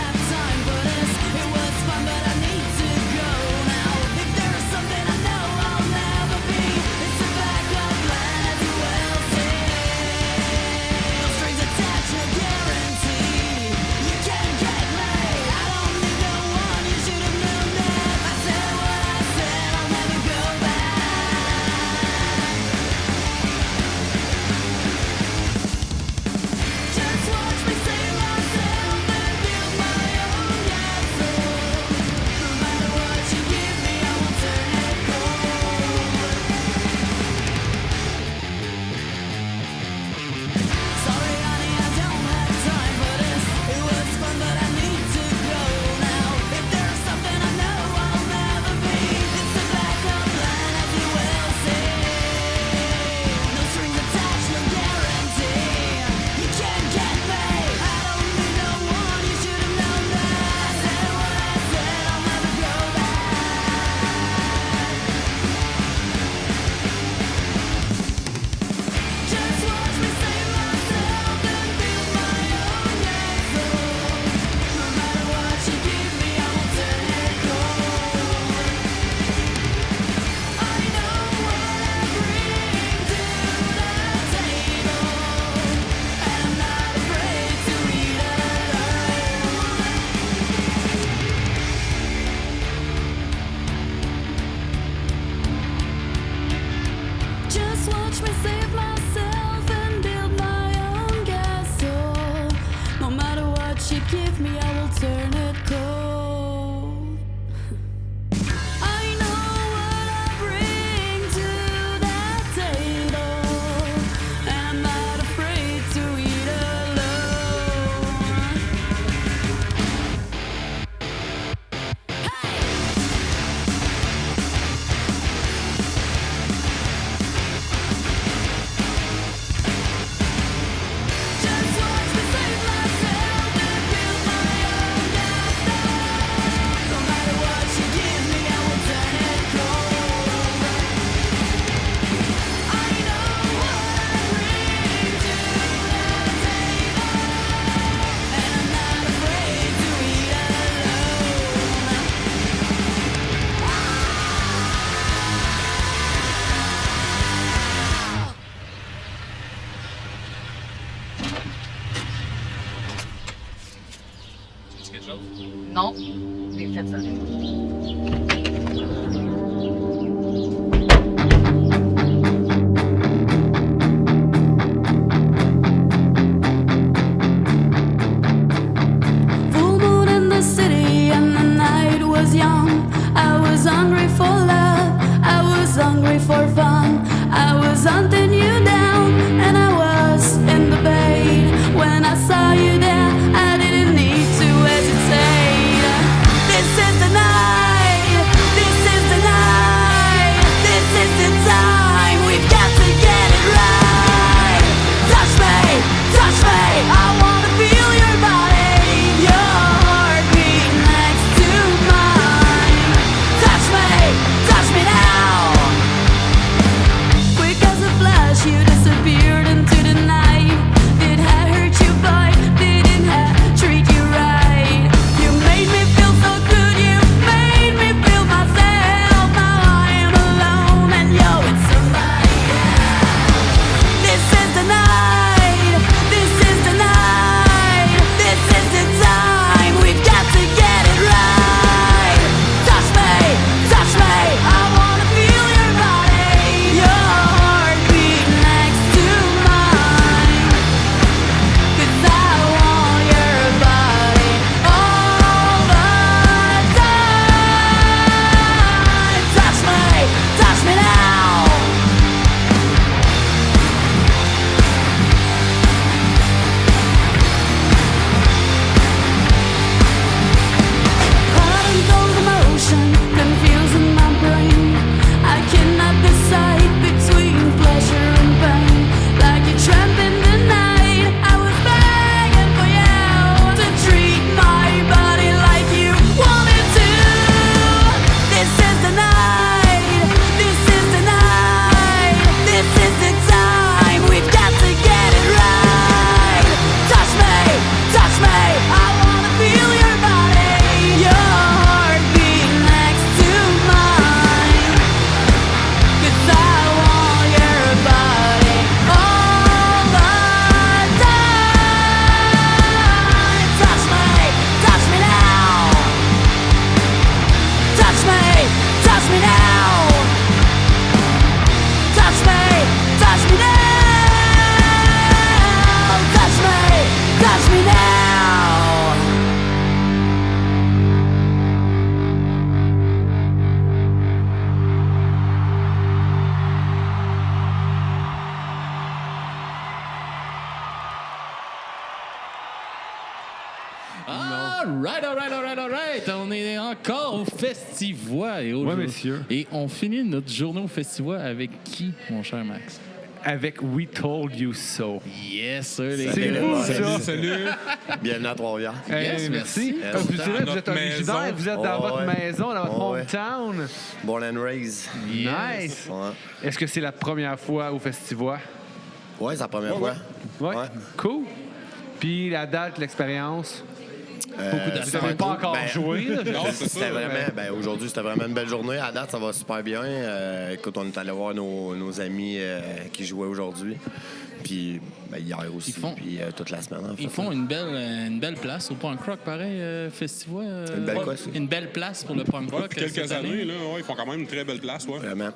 watch me save myself and build my own castle. No matter what you give me, I will turn it cold. I know what I bring to that table, and I'm not afraid to eat alone. Just watch me save myself and build my own castle. No matter what you give me, I will turn it cold. I know what I bring to that table, and I'm not afraid to eat alone. Non, j'ai fait ça. Full moon in the city and the night was young. I was hungry for love, I was hungry for fun. I was hunting you down and I was in the bait. When I saw you there, I didn't need to hesitate. This is the night, this is the night, this is the time. We've got to get it right. Touch me, I wanna feel your body, your heartbeat next to mine. Touch me now. Quick as a flash, you disappeared into the night. Did I hurt you, boy? Didn't I treat you right? You made me feel so good, you made me feel myself. Now I am alone and you're with somebody else. This is the night, this is the night, this is the time. We've got to get it right. Touch me, I wanna feel your body, your heartbeat next to mine. 'Cause I want your body all the time. Touch me now. Hot and cold emotion, confusing my brain. I cannot decide between pleasure and pain. Like a tramp in the night, I was begging for you to treat my body like you wanted to. This is the night, this is the night, this is the time. We've got to get it right. Touch me, I wanna feel your body, your heartbeat next to mine. 'Cause I want your body all the time. Touch me now. Touch me now. Touch me now. Touch me now. All right. On est encore au Festivois. Ouais, messieurs. Et on finit notre journée au Festivois avec qui, mon cher Max? Avec We Told You So. Yes, sir, les C'est gars. fou, ça. Salut. Bienvenue à Trois-Rivières. Yes, merci. Comme vous direz, vous êtes Notre originaire, maison. vous êtes dans votre Ouais. maison, dans votre Ouais. hometown. Born and raised. Nice. Ouais. Est-ce que c'est la première fois au Festivois? Ouais, c'est la première fois. Ouais. Ouais. Cool. Puis la date, l'expérience? Vous c'était n'avez pas cool. encore Ben, joué. Là, Non, c'est ça. C'était vraiment, aujourd'hui, c'était vraiment une belle journée. À date, ça va super bien. Écoute, on est allé voir nos amis qui jouaient aujourd'hui. Puis hier aussi, puis toute la semaine. En fait. Ils font une belle place au punk rock, pareil, Festival. Une belle quoi, ça? Une belle place pour le punk rock. Depuis quelques années, là, ils font quand même une très belle place. Ouais. Vraiment.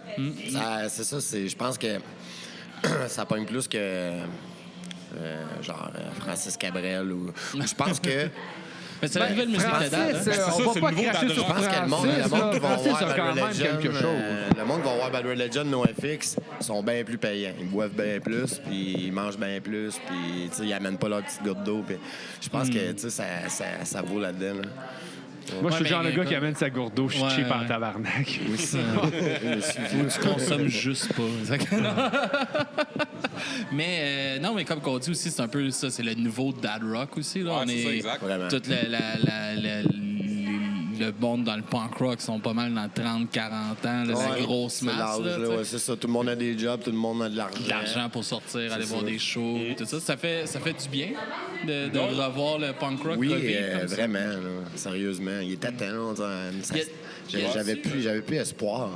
C'est ça, je pense que ça pogne plus que Francis Cabrel ou je pense que Mais c'est la nouvelle musique de date. Hein? On va pas cracher sur je pense que le monde Francis. qui va Francis voir a Bad quand même Religion, quelque chose. le monde qui va voir Bad Religion, NoFX, sont bien plus payants. Ils boivent bien plus, puis ils mangent bien plus, puis tu sais, ils amènent pas leur petite goutte d'eau. Puis je pense que tu sais, ça vaut là-dedans. Là. Moi, je suis le genre de gars écoute, qui amène sa gourde d'eau. Je suis cheap en tabarnak. Oui, ça. Je consomme juste pas. Mais non, mais comme qu'on dit aussi, c'est un peu ça, c'est le nouveau dad rock aussi. Là. Ouais, On c'est est ça, exact. Vraiment. toute le monde dans le punk rock sont pas mal dans 30, 40 ans, là, la Ouais, grosse c'est masse. l'âge, Là, là, ouais, c'est ça. Tout le monde a des jobs, tout le monde a de l'argent. de l'argent pour sortir, aller voir ça. des shows, tout ça. Ça fait du bien de revoir le punk rock Oui, revivre comme ça. vraiment, là, sérieusement. Il était temps, là, ça- Il y a- j'avais plus espoir.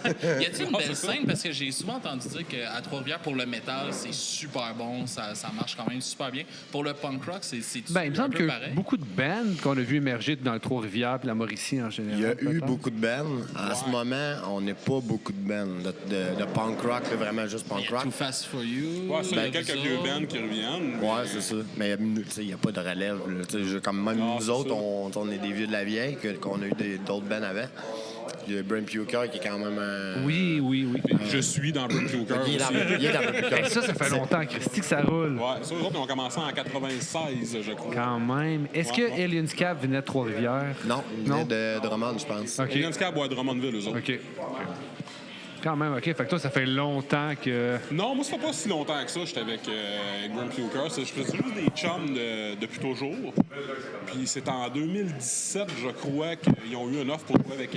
Y a-t-il une belle scène? Parce que j'ai souvent entendu dire qu'à Trois-Rivières, pour le métal, c'est super bon, ça marche quand même super bien. Pour le punk rock, c'est Ben, il me semble un peu que pareil. beaucoup de bands qu'on a vu émerger dans le Trois-Rivières et la Mauricie en général. Il y a eu peut-être. beaucoup de bands. En ce moment, on n'est pas beaucoup de bands de punk rock, là, vraiment juste Il punk y a rock. Too Fast for You. Ouais, ça, il y a vous quelques vieux autres. bands qui reviennent. Ouais, c'est ça. Mais tu sais, il n'y a pas de relève. Là. Tu sais, comme même Non, nous c'est autres, ça. on est des vieux de la vieille, qu'on a eu d'autres bands avant. Il y a Brain Puker qui est quand même un. Oui. Je suis dans Brain Puker Il est dans aussi. Brain Puker. Ça fait longtemps, Christy, que ça roule. Ouais, ça, eux autres, ils ont commencé en 96, je crois. Quand même. Est-ce que Ouais. Aliens Cab venait de Trois-Rivières? Non, il Non. venait de Drummond, je pense. OK. Aliens Cab ou Drummondville, eux autres. OK. Quand même, OK. Fait que toi, ça fait longtemps que... Non, moi, ça fait pas si longtemps que ça. J'étais avec Brain Puker. Je faisais juste des chums depuis toujours. Puis c'est en 2017, je crois, qu'ils ont eu une offre pour jouer avec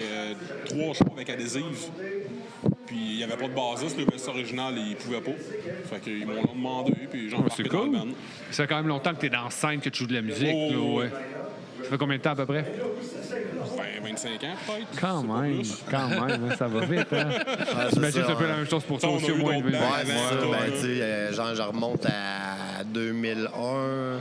3 shows avec adhésive. Puis il n'y avait pas de bassiste, le bassiste original, il pouvait pas. Fait qu'ils m'ont demandé, puis j'en ai c'est embarqué dans cool. le band. Ça fait quand même longtemps que t'es dans la scène, que tu joues de la musique. Oh, là, ouais. ouais. Ça fait combien de temps à peu près? Ben, 25 ans peut-être. Quand C'est pas même, plus. quand même, hein, ça va vite. Hein? J'imagine que c'est un peu la même chose pour toi Ça, on aussi, a au eu moins. d'autres bands. Ouais, c'est ça. Ouais. Ben, tu sais, genre, je remonte à 2001.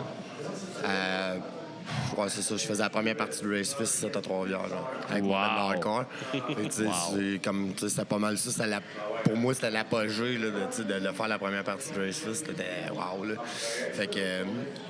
Ouais, c'est ça. Je faisais la première partie de Race Fist à Trois-Rivières, genre, avec mon band hardcore. Et, tu sais, c'est comme, tu sais, c'était pas mal ça. Pour moi, c'était l'apogée là, de faire la première partie de Race Fist. C'était wow, là. Fait que,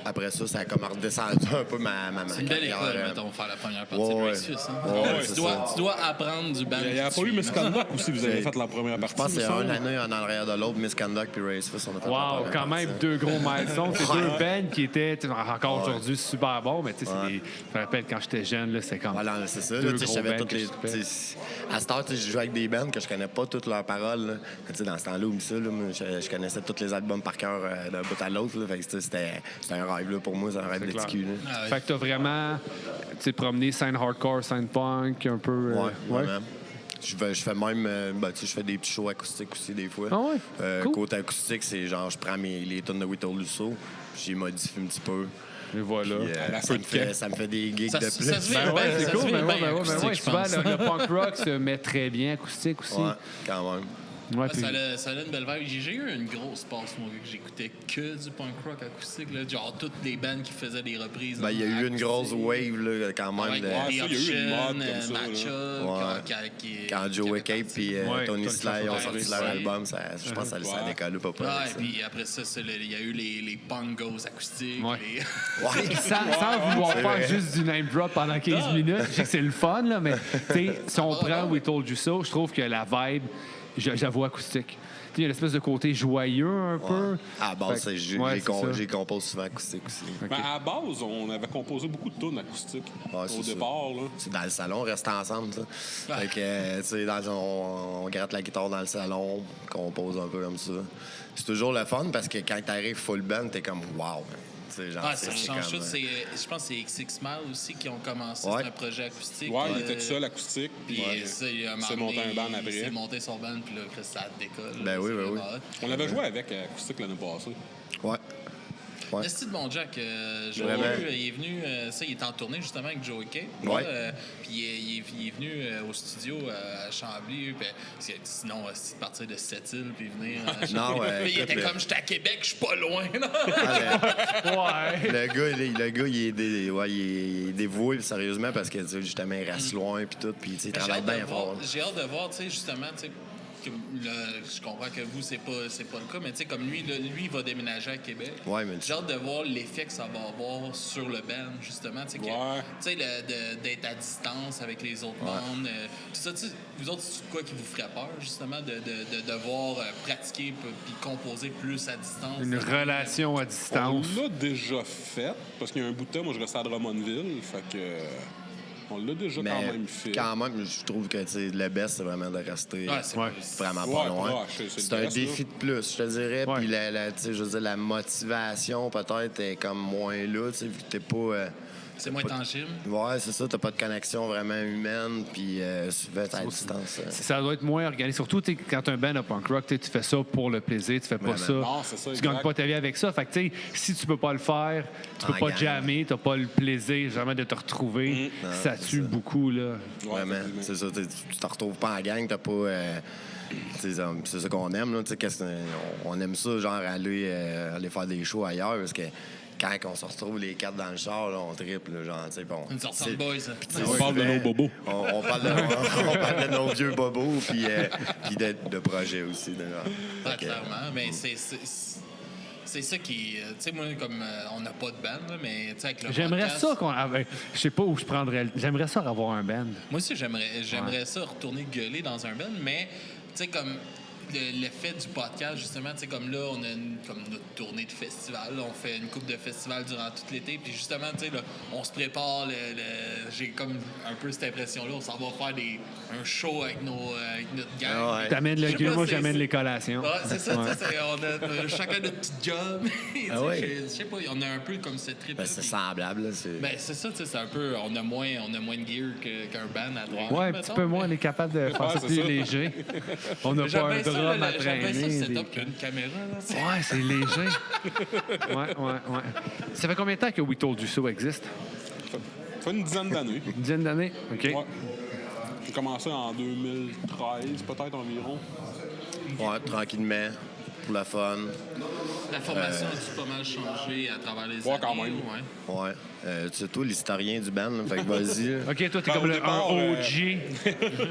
après ça, ça a comme redescendu un peu ma C'est une belle carrière, école, là. mettons, faire la première partie Ouais, de ouais. Race Fist, hein. Ouais, tu, c'est dois, ça. tu dois apprendre du band. Il n'y a que pas tu eu suis, Misconduct aussi, vous avez C'est- fait la première Je partie. pense que c'est me un semble. année en arrière de l'autre, Misconduct puis Race Fist. On a fait la Wow, première quand même, partie. 2 gros milestones. C'est Ouais. 2 bands qui étaient tu sais, encore Ouais. aujourd'hui super bons, mais tu sais, Ouais. je me rappelle quand j'étais jeune, là, c'est comme. Voilà, c'est ça. Deux Là, tu sais, je gros savais bands toutes que les. je trippais. tu sais, À cette heure, tu sais, je joue avec des bands que je connais pas toutes leurs paroles. Là. Tu sais, dans ce temps-là, oublie ça. Là, moi, je connaissais tous les albums par cœur d'un bout à l'autre. Là. Fait que, tu sais, c'était un rêve là, pour moi, c'est un rêve de clair. petit cul. Là. Ah ouais. Fait que t'as vraiment tu sais, promené scène hardcore, scène punk, un peu. Ouais, vraiment. Je fais même, ben, tu sais, je fais des petits shows acoustiques aussi des fois. Ah ouais? Cool. Côté acoustique, c'est genre, je prends les tonnes de We Told You So, puis j'y modifie un petit peu. Et voilà. Puis, la ça, feu me de camp. ça me fait des gigs Ça de se- plus. ça se vit Ben bien, ouais, ça c'est se cool, vit mais bien ouais, acoustique, je souvent, pense. le punk rock se met très bien acoustique aussi. Ouais, quand même. Ouais, Ouais, puis- ça a une belle vibe. J'ai eu une grosse passe, moi, vu que j'écoutais que du punk rock acoustique. Là. Genre, toutes les bands qui faisaient des reprises. Ben, il y a eu une grosse wave là, quand même. Avec de- The ça, il y a eu une Option, mode comme ça, Matcha, Ouais. qui Quand qui Joe avait Cape parti. et Ouais, Tony Tony Sly ont Sly, sorti ouais. leur album, je pense que ça a Ouais. décollé pas Ouais, avec ça. puis après ça, il y a eu les pongos acoustiques. Ouais. les- Ouais. Sans vouloir C'est faire vrai. juste du name drop pendant 15 minutes, je sais que c'est le fun, là, mais tu sais, si on prend We Told You So, je trouve que la vibe, j'avoue acoustique. Tu sais, il y a l'espèce de côté joyeux un peu. À la base, Fait que- j'ai ouais, c'est ça. j'ai compose souvent acoustique aussi. Ben, à la base, on avait composé beaucoup de tunes acoustiques Ouais, c'est au ça. départ. Là. C'est dans le salon, on reste ensemble, ça. Fait que, tu sais, on gratte la guitare dans le salon, on compose un peu comme ça. C'est toujours le fun parce que quand t'arrives full band, t'es comme wow. Tu sais, genre, Ah, ça change comme, tout. Je pense que c'est XX Mal aussi qui ont commencé Ouais. c'est un projet acoustique. Ouais, il était tout seul acoustique. Puis Ouais. ça, il a s'est monté un band après. Il s'est monté son band, puis là, Chris, ça décolle. Ben là, oui, c'est ben oui. vraiment hot. On avait joué avec acoustique l'année passée. Ouais. Ouais. Est-ce que bon Jack, Joe, Vraiment. il est venu, il est en tournée justement avec Joe Cape. Ouais. Puis il est venu au studio à Chambly. Puis, parce que sinon, c'est de partir de Sept-Îles puis venir à Chambly. Non, ouais, Mais il écoute, était comme, j'étais à Québec, je suis pas loin. là. Ouais. Le gars, il est dévoué, sérieusement, parce que, tu sais, justement, il reste loin, puis tout, puis, tu sais, il J'ai travaille hâte de bien voir- fort. J'ai hâte de voir, tu sais, justement, tu sais, là, je comprends que vous, c'est pas le cas, mais tu sais, comme lui, là, lui, il va déménager à Québec. Ouais, mais j'ai hâte de voir l'effet que ça va avoir sur le band, justement. Tu sais, d'être à distance avec les autres membres. Tout ça, tu sais, vous autres, c'est quoi qui vous ferait peur, justement, de devoir pratiquer puis composer plus à distance? Une relation à distance. On l'a déjà fait, parce qu'il y a un bout de temps, moi, je restais à Drummondville, fait que... On l'a déjà quand même fait. Quand même, je trouve que le best, c'est vraiment de rester vraiment pas loin. C'est un défi de plus, je te dirais. Puis je veux dire, la motivation peut-être est comme moins là, vu que t'es pas... c'est moins tangible. Ouais, c'est ça. T'as pas de connexion vraiment humaine, puis souvent, t'es à distance. Ça doit être moins organisé. Surtout, quand t'as un band de punk rock, tu fais ça pour le plaisir, tu fais pas ça. Non, c'est ça, tu gagnes pas ta vie avec ça. Fait que, tu sais, si tu peux pas le faire, tu peux pas jammer, t'as pas le plaisir jamais de te retrouver. Ça tue beaucoup, là. Vraiment, c'est ça. Tu te retrouves pas en gang, t'as pas... c'est ça qu'on aime, là. On aime ça, genre, aller faire des shows ailleurs, parce que quand on se retrouve les quatre dans le char, là, on triple, là, genre, tu sais, bon. Une sorte de boys, ça. On parle de nos bobos. On parle de nos vieux bobos, puis de projets aussi, genre. Clairement, mais c'est ça qui... Tu sais, moi, comme on n'a pas de band, là, mais tu sais, avec le J'aimerais podcast, ça qu'on... Je sais pas où je prendrais... J'aimerais ça avoir un band. Moi aussi, j'aimerais ça retourner gueuler dans un band, mais tu sais, comme... L'effet du podcast, justement, tu sais, comme là, on a comme notre tournée de festival. Là, on fait une couple de festivals durant tout l'été. Puis justement, tu sais, là, on se prépare. J'ai comme un peu cette impression-là. On s'en va faire un show avec notre gang. T'amènes le gueule, moi, j'amène les collations. C'est ça, tu sais, on a chacun notre petit job. Je sais pas, on a un peu comme cette trip. C'est semblable, là. C'est ça, tu sais, c'est un peu... On a moins de gear qu'un band à droite. Ouais, un petit peu moins. On est capable de faire ça plus léger. On n'a pas un drum à traîner. J'aime ça, le setup qu'il y a une caméra. Là, ouais, c'est léger. ouais. Ça fait combien de temps que We Told You So existe? Ça fait une dizaine d'années. Une dizaine d'années? OK. Ouais. J'ai commencé en 2013, peut-être environ. Ouais, tranquillement, pour la fun. La formation a-tu pas mal changé à travers les années? Quand même. Ouais. Tu sais, toi, l'historien du band, là, fait que vas-y. OK, toi, t'es comme un OG.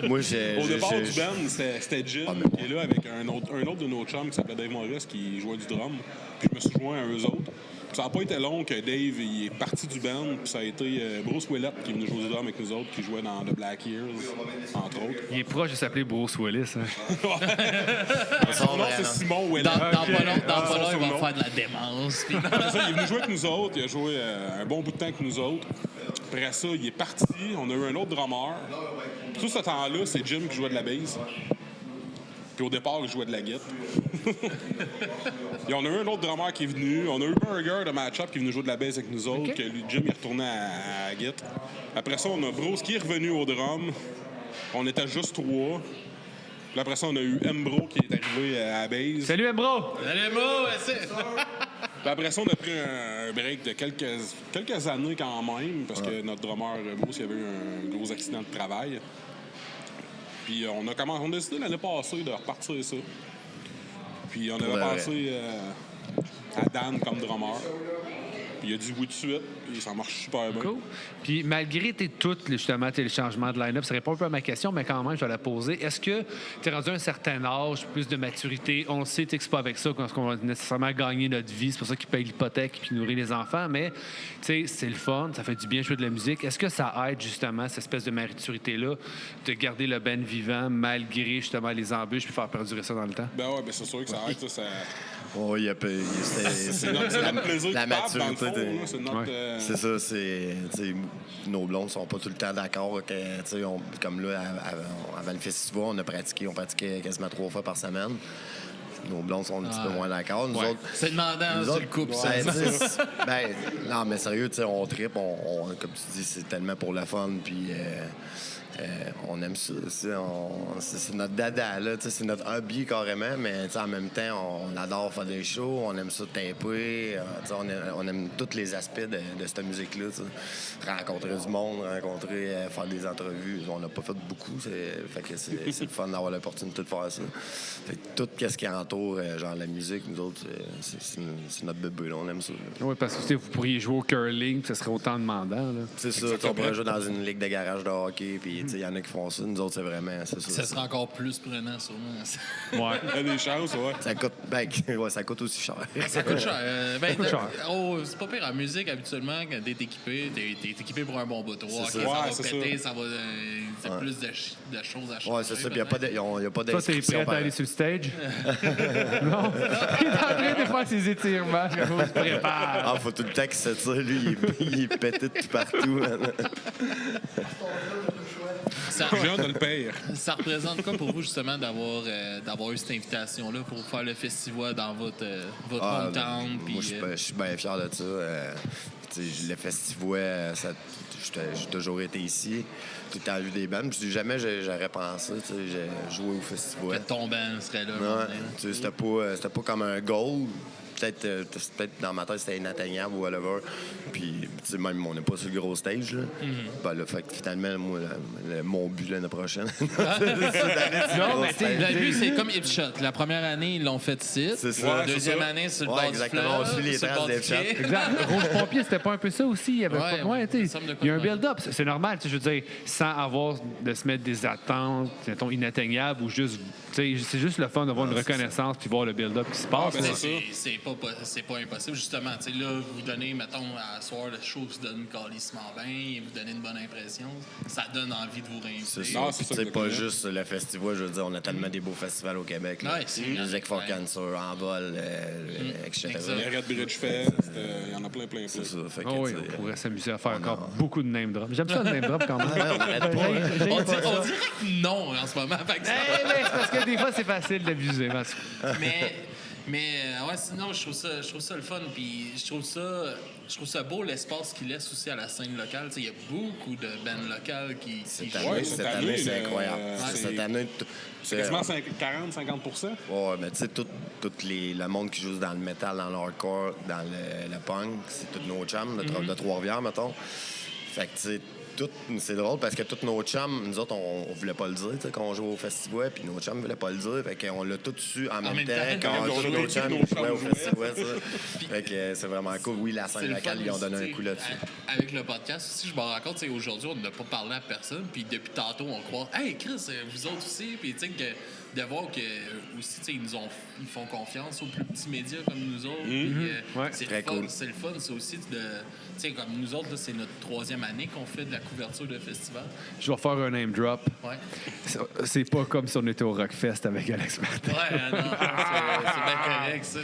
Moi, au départ du band, c'était Jim, qui est là avec un autre de nos chums qui s'appelait Dave Morris, qui jouait du drum. Puis je me suis joint à eux autres. Puis ça n'a pas été long que Dave il est parti du band, puis ça a été Bruce Willett qui est venu jouer du drum avec nous autres, qui jouait dans The Black Years, entre autres. Il est proche de s'appeler Bruce Willis. Hein. Son nom, c'est Simon Willett. Dans pas long, il va faire de la démence. Il est venu jouer avec nous autres, il a joué un bon bout de temps avec nous autres. Après ça, il est parti, on a eu un autre drummer. Puis tout ce temps-là, c'est Jim qui jouait de la bass. Puis au départ, il jouait de la guitare. Et on a eu un autre drummer qui est venu. On a eu Burger de Matchup qui est venu jouer de la bass avec nous autres. Que lui, Jim est retourné à la guitare. Après ça, on a Bruce qui est revenu au drum. On était juste trois. Puis après ça, on a eu Embro qui est arrivé à la bass. Salut Embro! Salut Embro! Puis après ça, on a pris un break de quelques années quand même, parce que notre drummer Bruce il avait eu un gros accident de travail. Puis on a décidé l'année passée de repartir ça. Puis on avait passé à Dan comme drummer. Puis il a dit oui tout de suite, et ça marche super bien. Cool. Puis malgré justement les changements de line-up, ça répond un peu à ma question, mais quand même, je vais la poser. Est-ce que tu es rendu à un certain âge, plus de maturité? On le sait, tu c'est pas avec ça qu'on va nécessairement gagner notre vie. C'est pour ça qu'ils payent l'hypothèque puis nourrir les enfants. Mais c'est le fun, ça fait du bien jouer de la musique. Est-ce que ça aide justement, cette espèce de maturité-là, de garder le band vivant malgré justement les embûches puis faire perdurer ça dans le temps? Ben ouais, c'est sûr que ça aide. Ça... Oh, c'est notre plaisir la maturité. C'est ça, nos blondes sont pas tout le temps d'accord. Comme là, avant le festival, on pratiquait quasiment 3 fois par semaine. Nos blondes sont un petit peu moins d'accord. Nous autres, c'est demandant sur le couple, ça. Non, mais sérieux, on tripe. Comme tu dis, c'est tellement pour le fun. Puis on aime ça. C'est notre dada, là. C'est notre hobby carrément, mais en même temps, on adore faire des shows, on aime ça taper. On aime tous les aspects de cette musique-là. Rencontrer du monde, faire des entrevues. On n'a pas fait beaucoup. Fait que c'est le fun d'avoir l'opportunité de faire ça. Fait que tout ce qui entoure genre la musique, nous autres, c'est notre bébé. Là. On aime ça. Oui, parce que vous pourriez jouer au curling, ça serait autant demandant. C'est ça. On pourrait jouer dans une ligue de garage de hockey. Puis il y en a qui font ça. Nous autres, c'est vraiment... Ça sera encore plus prenant, sûrement. Ouais. Il y a des chances, ouais. Ça coûte, ça coûte aussi cher. Ça coûte cher. C'est pas pire. En musique, habituellement, quand t'es équipé, t'es équipé pour un bon bout. Okay, ça va péter, ça va... c'est plus de choses à changer. Ouais, c'est ça. Puis il n'y a pas Toi, t'es prêt à aller sur le stage? Non? Il est en train de faire ses étirements. Il se prépare. Ah, faut tout le temps qu'il se tire. Lui, il est pété de tout partout. J'ai hâte de le payer. Ça représente quoi pour vous, justement, d'avoir eu cette invitation-là pour faire le festival dans votre hometown? Moi, je suis bien fier de ça. Le festival, j'ai toujours été ici. Tout le temps vu des bands. Jamais j'aurais pensé jouer au festival. Que ton band serait là. Non, c'était pas comme un goal. Peut-être dans ma tête, c'était inatteignable ou whatever. Puis, même, on n'est pas sur le gros stage. Là. Ben, là, fait que finalement, moi, mon but l'année prochaine. Non, mais le but, c'est comme Hipshot. La première année, ils l'ont fait ici. La deuxième année, sur le bord du fleuve. On suit les traces d'Hipshot. Exact. Rouge Pompier, c'était pas un peu ça aussi. Il y avait pas loin, il y a un build-up. C'est normal, je veux dire, sans avoir de se mettre des attentes, mettons, inatteignables ou juste. C'est juste le fun d'avoir une reconnaissance puis voir le build-up qui se passe. C'est pas impossible, justement. Là, vous donnez, mettons, à soir, le show vous donne calissement bien, vous donnez une bonne impression. Ça donne envie de vous réinviter. C'est pas juste le festival, je veux dire, on a tellement des beaux festivals au Québec. Music for Cancer, Envol, etc. Les Red Bridge Fest, il y en a plein. C'est ça. Fait que, on pourrait s'amuser à faire encore beaucoup de name drop. J'aime ça, le name drop, quand même. On dirait que non en ce moment. C'est parce que des fois, c'est facile d'abuser. Mais ouais, sinon, je trouve ça le fun. Puis je trouve ça beau, l'espace qu'il laisse aussi à la scène locale. Il y a beaucoup de bands locales qui cette année, c'est incroyable. Cette année, c'est quasiment 40-50%. Ouais, mais tu sais, tout le monde qui joue dans le metal, dans le hardcore, dans le punk, c'est tous nos chums de Trois-Rivières, mettons. Fait que, tu sais, c'est drôle parce que tous nos chums, nous autres, on voulait pas le dire quand on jouait au festival, puis nos chums voulaient pas le dire. Fait qu'on l'a tout su en même temps quand tous nos chums jouaient au festival. Fait que c'est vraiment cool. Oui, la scène locale, ils ont donné un coup là-dessus. Avec le podcast aussi, je me rends compte, aujourd'hui, on n'a pas parlé à personne, puis depuis tantôt, on croit, hey, Chris, vous autres aussi, puis tu sais, de voir que aussi, ils font confiance aux plus petits médias comme nous autres. C'est très cool. C'est le fun, c'est aussi comme nous autres, là, c'est notre 3e année qu'on fait de la couverture de festival. Je vais faire un name drop. Ouais. C'est pas comme si on était au Rockfest avec Alex Martin. Ouais, non, c'est bien correct, ça.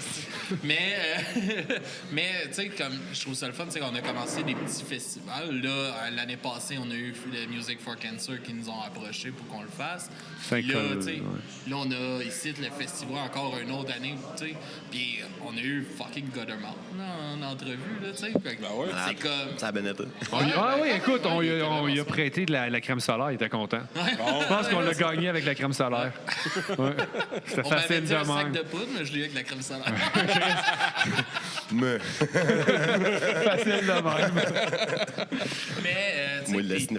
Mais tu sais, comme je trouve ça le fun, on a commencé des petits festivals. Là, l'année passée, on a eu le Music for Cancer qui nous ont approchés pour qu'on le fasse. Là, on a ici le festival encore une autre année, tu sais. Puis on a eu fucking Guttermouth en entrevue, là, tu sais. C'est comme... Ça a bien été. Oui, écoute, on lui a prêté de la crème solaire, il était content. Je pense qu'on l'a gagné avec la crème solaire. C'était facile de un sac de poudre, mais je l'ai eu avec la crème solaire. Facile de même. Mais, moi, il laisse tu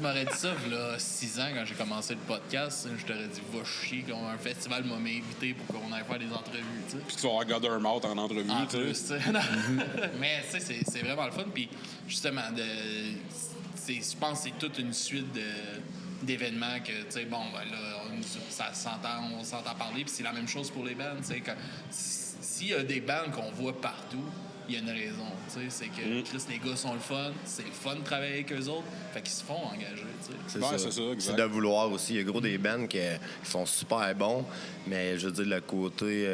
m'aurais dit ça, là, 6 ans, quand j'ai commencé le podcast, je t'aurais dit, va chier, un festival m'a invité pour qu'on aille faire des entrevues, tu sais. Puis tu vas avoir Guttermouth en entrevue, tu sais. Mais, tu sais, c'est vraiment le fun. Puis, justement, je pense que c'est toute une suite d'événements que, tu sais, bon, ben là, on s'entend parler. Puis c'est la même chose pour les bands, tu sais. S'il y a des bands qu'on voit partout, il y a une raison, tu sais, c'est que Chris, les gars sont le fun, c'est le fun de travailler avec eux autres, fait qu'ils se font engager, tu sais. C'est ça, c'est de vouloir aussi. Il y a gros des bands qui sont super bons, mais je veux dire, le côté...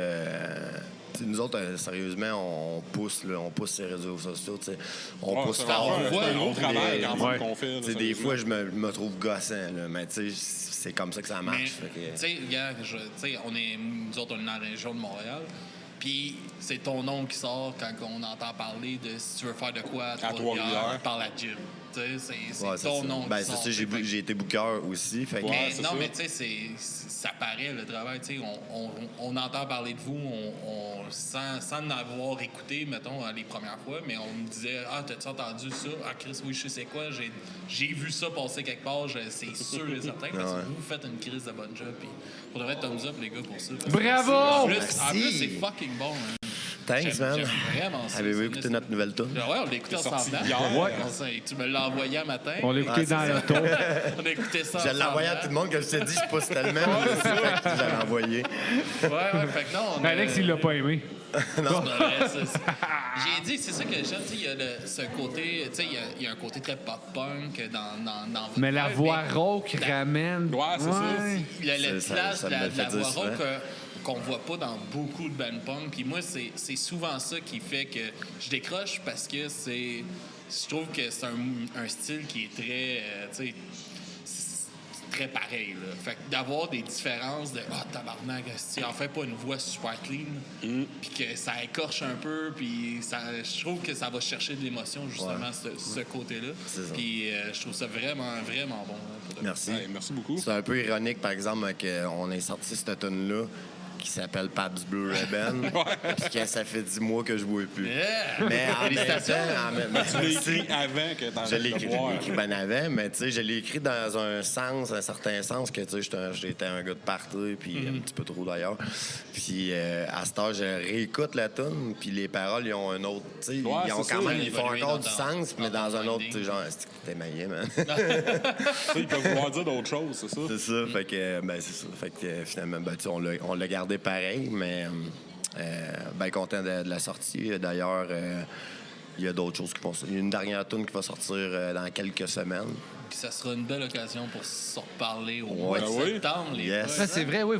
nous autres, sérieusement, on pousse ces réseaux sociaux, tu sais. On pousse fort. On voit un gros travail quand même qu'on fait. Des fois, je me trouve gossant, là, mais tu sais, c'est comme ça que ça marche. Tu sais, nous autres, on est dans la région de Montréal. Puis c'est ton nom qui sort quand on entend parler de si tu veux faire de quoi à Trois-Rivières par la gym. C'est ton nom qui sort. J'ai été booker aussi. Fait que... mais tu sais, ça paraît le travail. On entend parler de vous sans en avoir écouté, mettons, les premières fois, mais on me disait « Ah, t'as-tu entendu ça? Ah, Chris, oui, je sais quoi. J'ai vu ça passer quelque part. C'est sûr et certain. Parce que vous faites une crise de bonne job. Puis pour de vrai, thumbs up, les gars, pour ça. Bravo! En plus, c'est fucking bon. Hein. Thanks, man. J'aime vraiment ça. Avez-vous écouté notre nouvelle tune? Ouais, on l'a écouté ensemble. Tu me l'as envoyé un matin. On l'a écouté dans l'auto. On a écouté ça. Je l'ai envoyé à tout le monde, que je t'ai dit, je pousse tellement. Je l'ai envoyé. Ouais, fait que non. Alex, il l'a pas aimé. Non. J'ai dit, c'est ça que j'aime, il y a ce côté, il y a un côté très pop-punk dans votre Mais la rêve, voix rauque ramène. Ouais, c'est ça. Le flash ça de me le fait la dire voix souvent. rauque qu'on voit pas dans beaucoup de band punk. Puis moi, c'est souvent ça qui fait que je décroche parce que je trouve que c'est un style qui est très, tu sais, très pareil. Là. Fait que d'avoir des différences de tabarnak, en fait pas une voix super clean, puis que ça écorche un peu, puis je trouve que ça va chercher de l'émotion, justement, ce côté-là. Puis je trouve ça vraiment, vraiment bon. Merci. Ouais, merci beaucoup. C'est un peu ironique, par exemple, qu'on ait sorti cette tune-là qui s'appelle Pabst Blue Ribbon, puis que ça fait 10 mois que je ne bois plus. Yeah! Mais en même temps, Tu l'as écrit avant que t'en je l'ai écrit bien avant, mais tu sais, je l'ai écrit dans un certain sens, que tu sais, j'étais un gars de party, puis un petit peu trop d'ailleurs. Puis à cette heure, je réécoute la tune, puis les paroles, ils ont un autre, tu sais, ils font encore du sens, mais dans un autre, tu sais, genre, t'es maillé, man. Ils peuvent vouloir dire d'autres choses, c'est ça? C'est ça, fait que, c'est ça. Fait que finalement, tu sais, on l'a gardé pareil, mais bien content de la sortie. D'ailleurs, il y a d'autres choses qui vont sortir. Il y a une dernière tune qui va sortir dans quelques semaines. Puis ça sera une belle occasion pour se reparler au Ouais. mois de septembre. Les boys. Ça, c'est vrai, oui,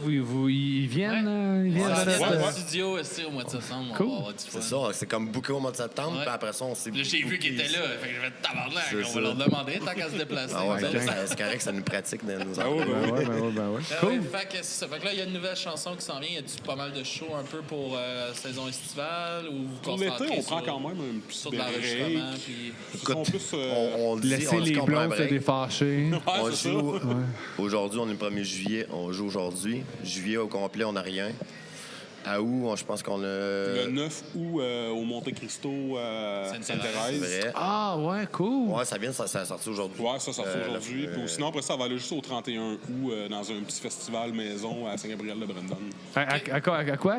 ils viennent. Ils viennent dans notre studio aussi au mois de septembre. Cool. On va avoir du fun. C'est ça, c'est comme booké au mois de septembre, puis après ça, on s'est... Là, j'ai vu qu'ils étaient là, fait que je vais te tabarnak. C'est On ça. va leur demander tant qu'à se déplacer. Ah ouais, c'est correct, ça nous pratique dans nos ouais. Cool. Fait que c'est ça. Fait que là, il y a une nouvelle chanson qui s'en vient. Y a-tu pas mal de shows un peu pour saison estivale ou vous Pour l'été, concentrez on prend sur- quand même un petit sur de l'enregistrement? Puis... Écoute, plus, on le dit, Laisser on dit les qu'on prend un blondes se break. défâcher. On c'est joue aujourd'hui, on est le 1er juillet, on joue aujourd'hui. Juillet au complet, on n'a rien. À août, je pense qu'on a... Le 9 août au Monte Cristo Sainte-Thérèse. Vrai. Ah, ouais, cool. Ouais, ça a sorti aujourd'hui. Ouais, ça sort aujourd'hui. Puis sinon, après ça va aller juste au 31 août dans un petit festival maison à Saint-Gabriel-de-Brandon. À quoi?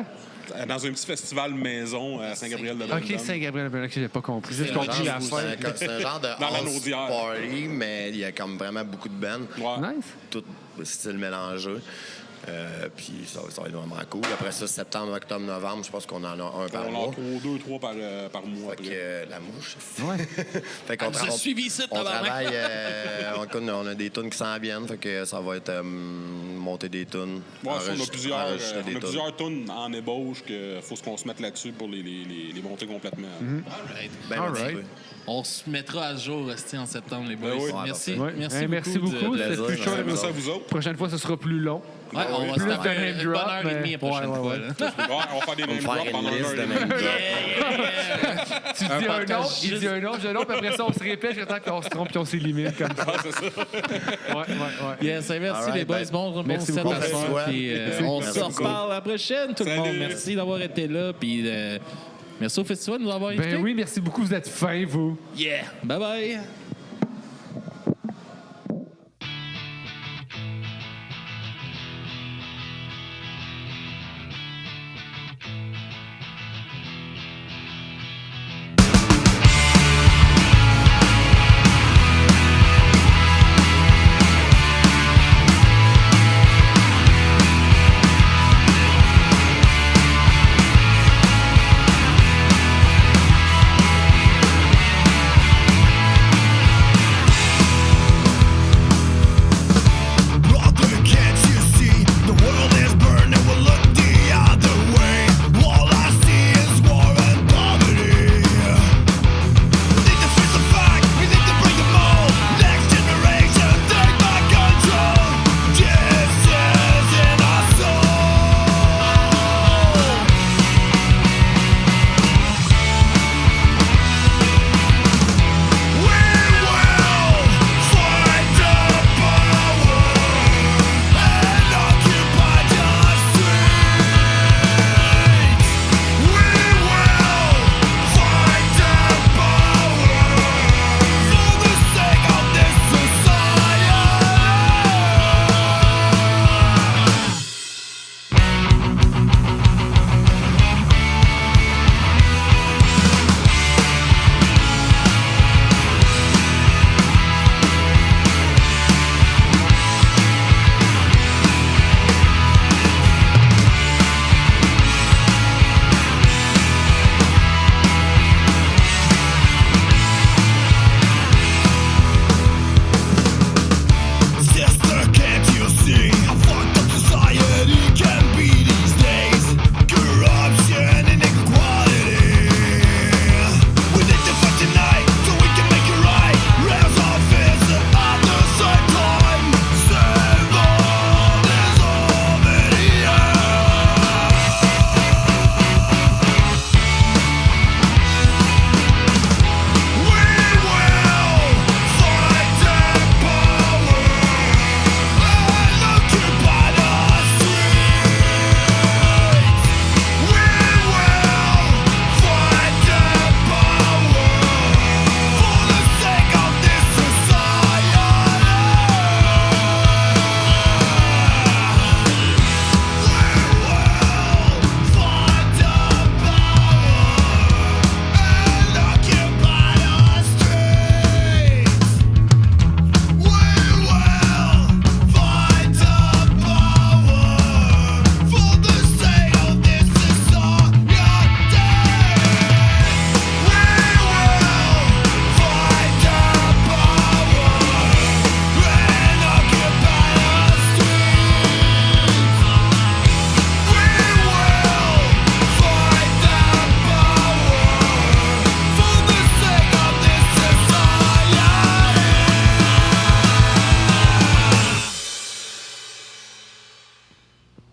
Dans un petit festival maison à Saint-Gabriel-de-Brandon. OK, Saint-Gabriel, OK, j'ai pas compris. J'ai compris la fin. C'est un genre de Dans la house Naudière. party, mais il y a comme vraiment beaucoup de bands. Ouais. Nice. Tout style mélangé. Puis ça va être vraiment cool. Après ça, septembre, octobre, novembre, je pense qu'on en a un par On en mois. a 2 3 par mois. Fait après. que la mouche. Ouais. Fait qu'on vous a suivi ici, on tabarnak. travaille, on a des tunes qui s'en viennent, fait que ça va être monter des tunes. Ouais, ça, on a enregistrer des tunes. plusieurs tunes en ébauche qu'il faut qu'on se mette là-dessus pour les monter complètement. Alright. Ben All motivé. right. On se mettra à jour en septembre, les boys. Ben oui. Merci. Ouais. Merci, Merci beaucoup. C'était plaisir. plus chaud. Merci à vous autres. Prochaine fois, ce sera plus long. Ouais, on va Plus se de taper name une bonne drop, heure et demie la prochaine ouais, fois. ouais. là. Ouais, on va faire des On name va drops faire pendant une une liste heure de et name demie. drop. Tu dis un nom, partage il dit un nom, je dis un nom, puis après ça, on se répète jusqu'à temps qu'on se trompe puis on s'élimine comme ça. Ouais. Yes, merci Alright, les boys. ben, Bon merci set beaucoup. à soir. Merci. Puis, on Merci se beaucoup. reparle la prochaine, tout le Salut. monde. Merci d'avoir été là. Puis, merci au festival de nous avoir invités. Ben oui, merci beaucoup, vous êtes fins, vous. Yeah. Bye bye.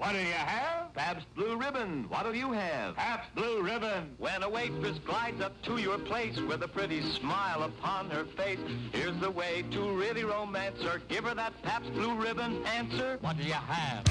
What do you have? Pabst Blue Ribbon. What'll you have? Pabst Blue Ribbon. When a waitress glides up to your place with a pretty smile upon her face, here's the way to really romance her. Give her that Pabst Blue Ribbon answer. What do you have?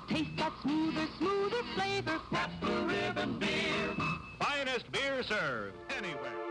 Taste that smoother flavor. Pabst Blue Ribbon beer. Finest beer served anywhere.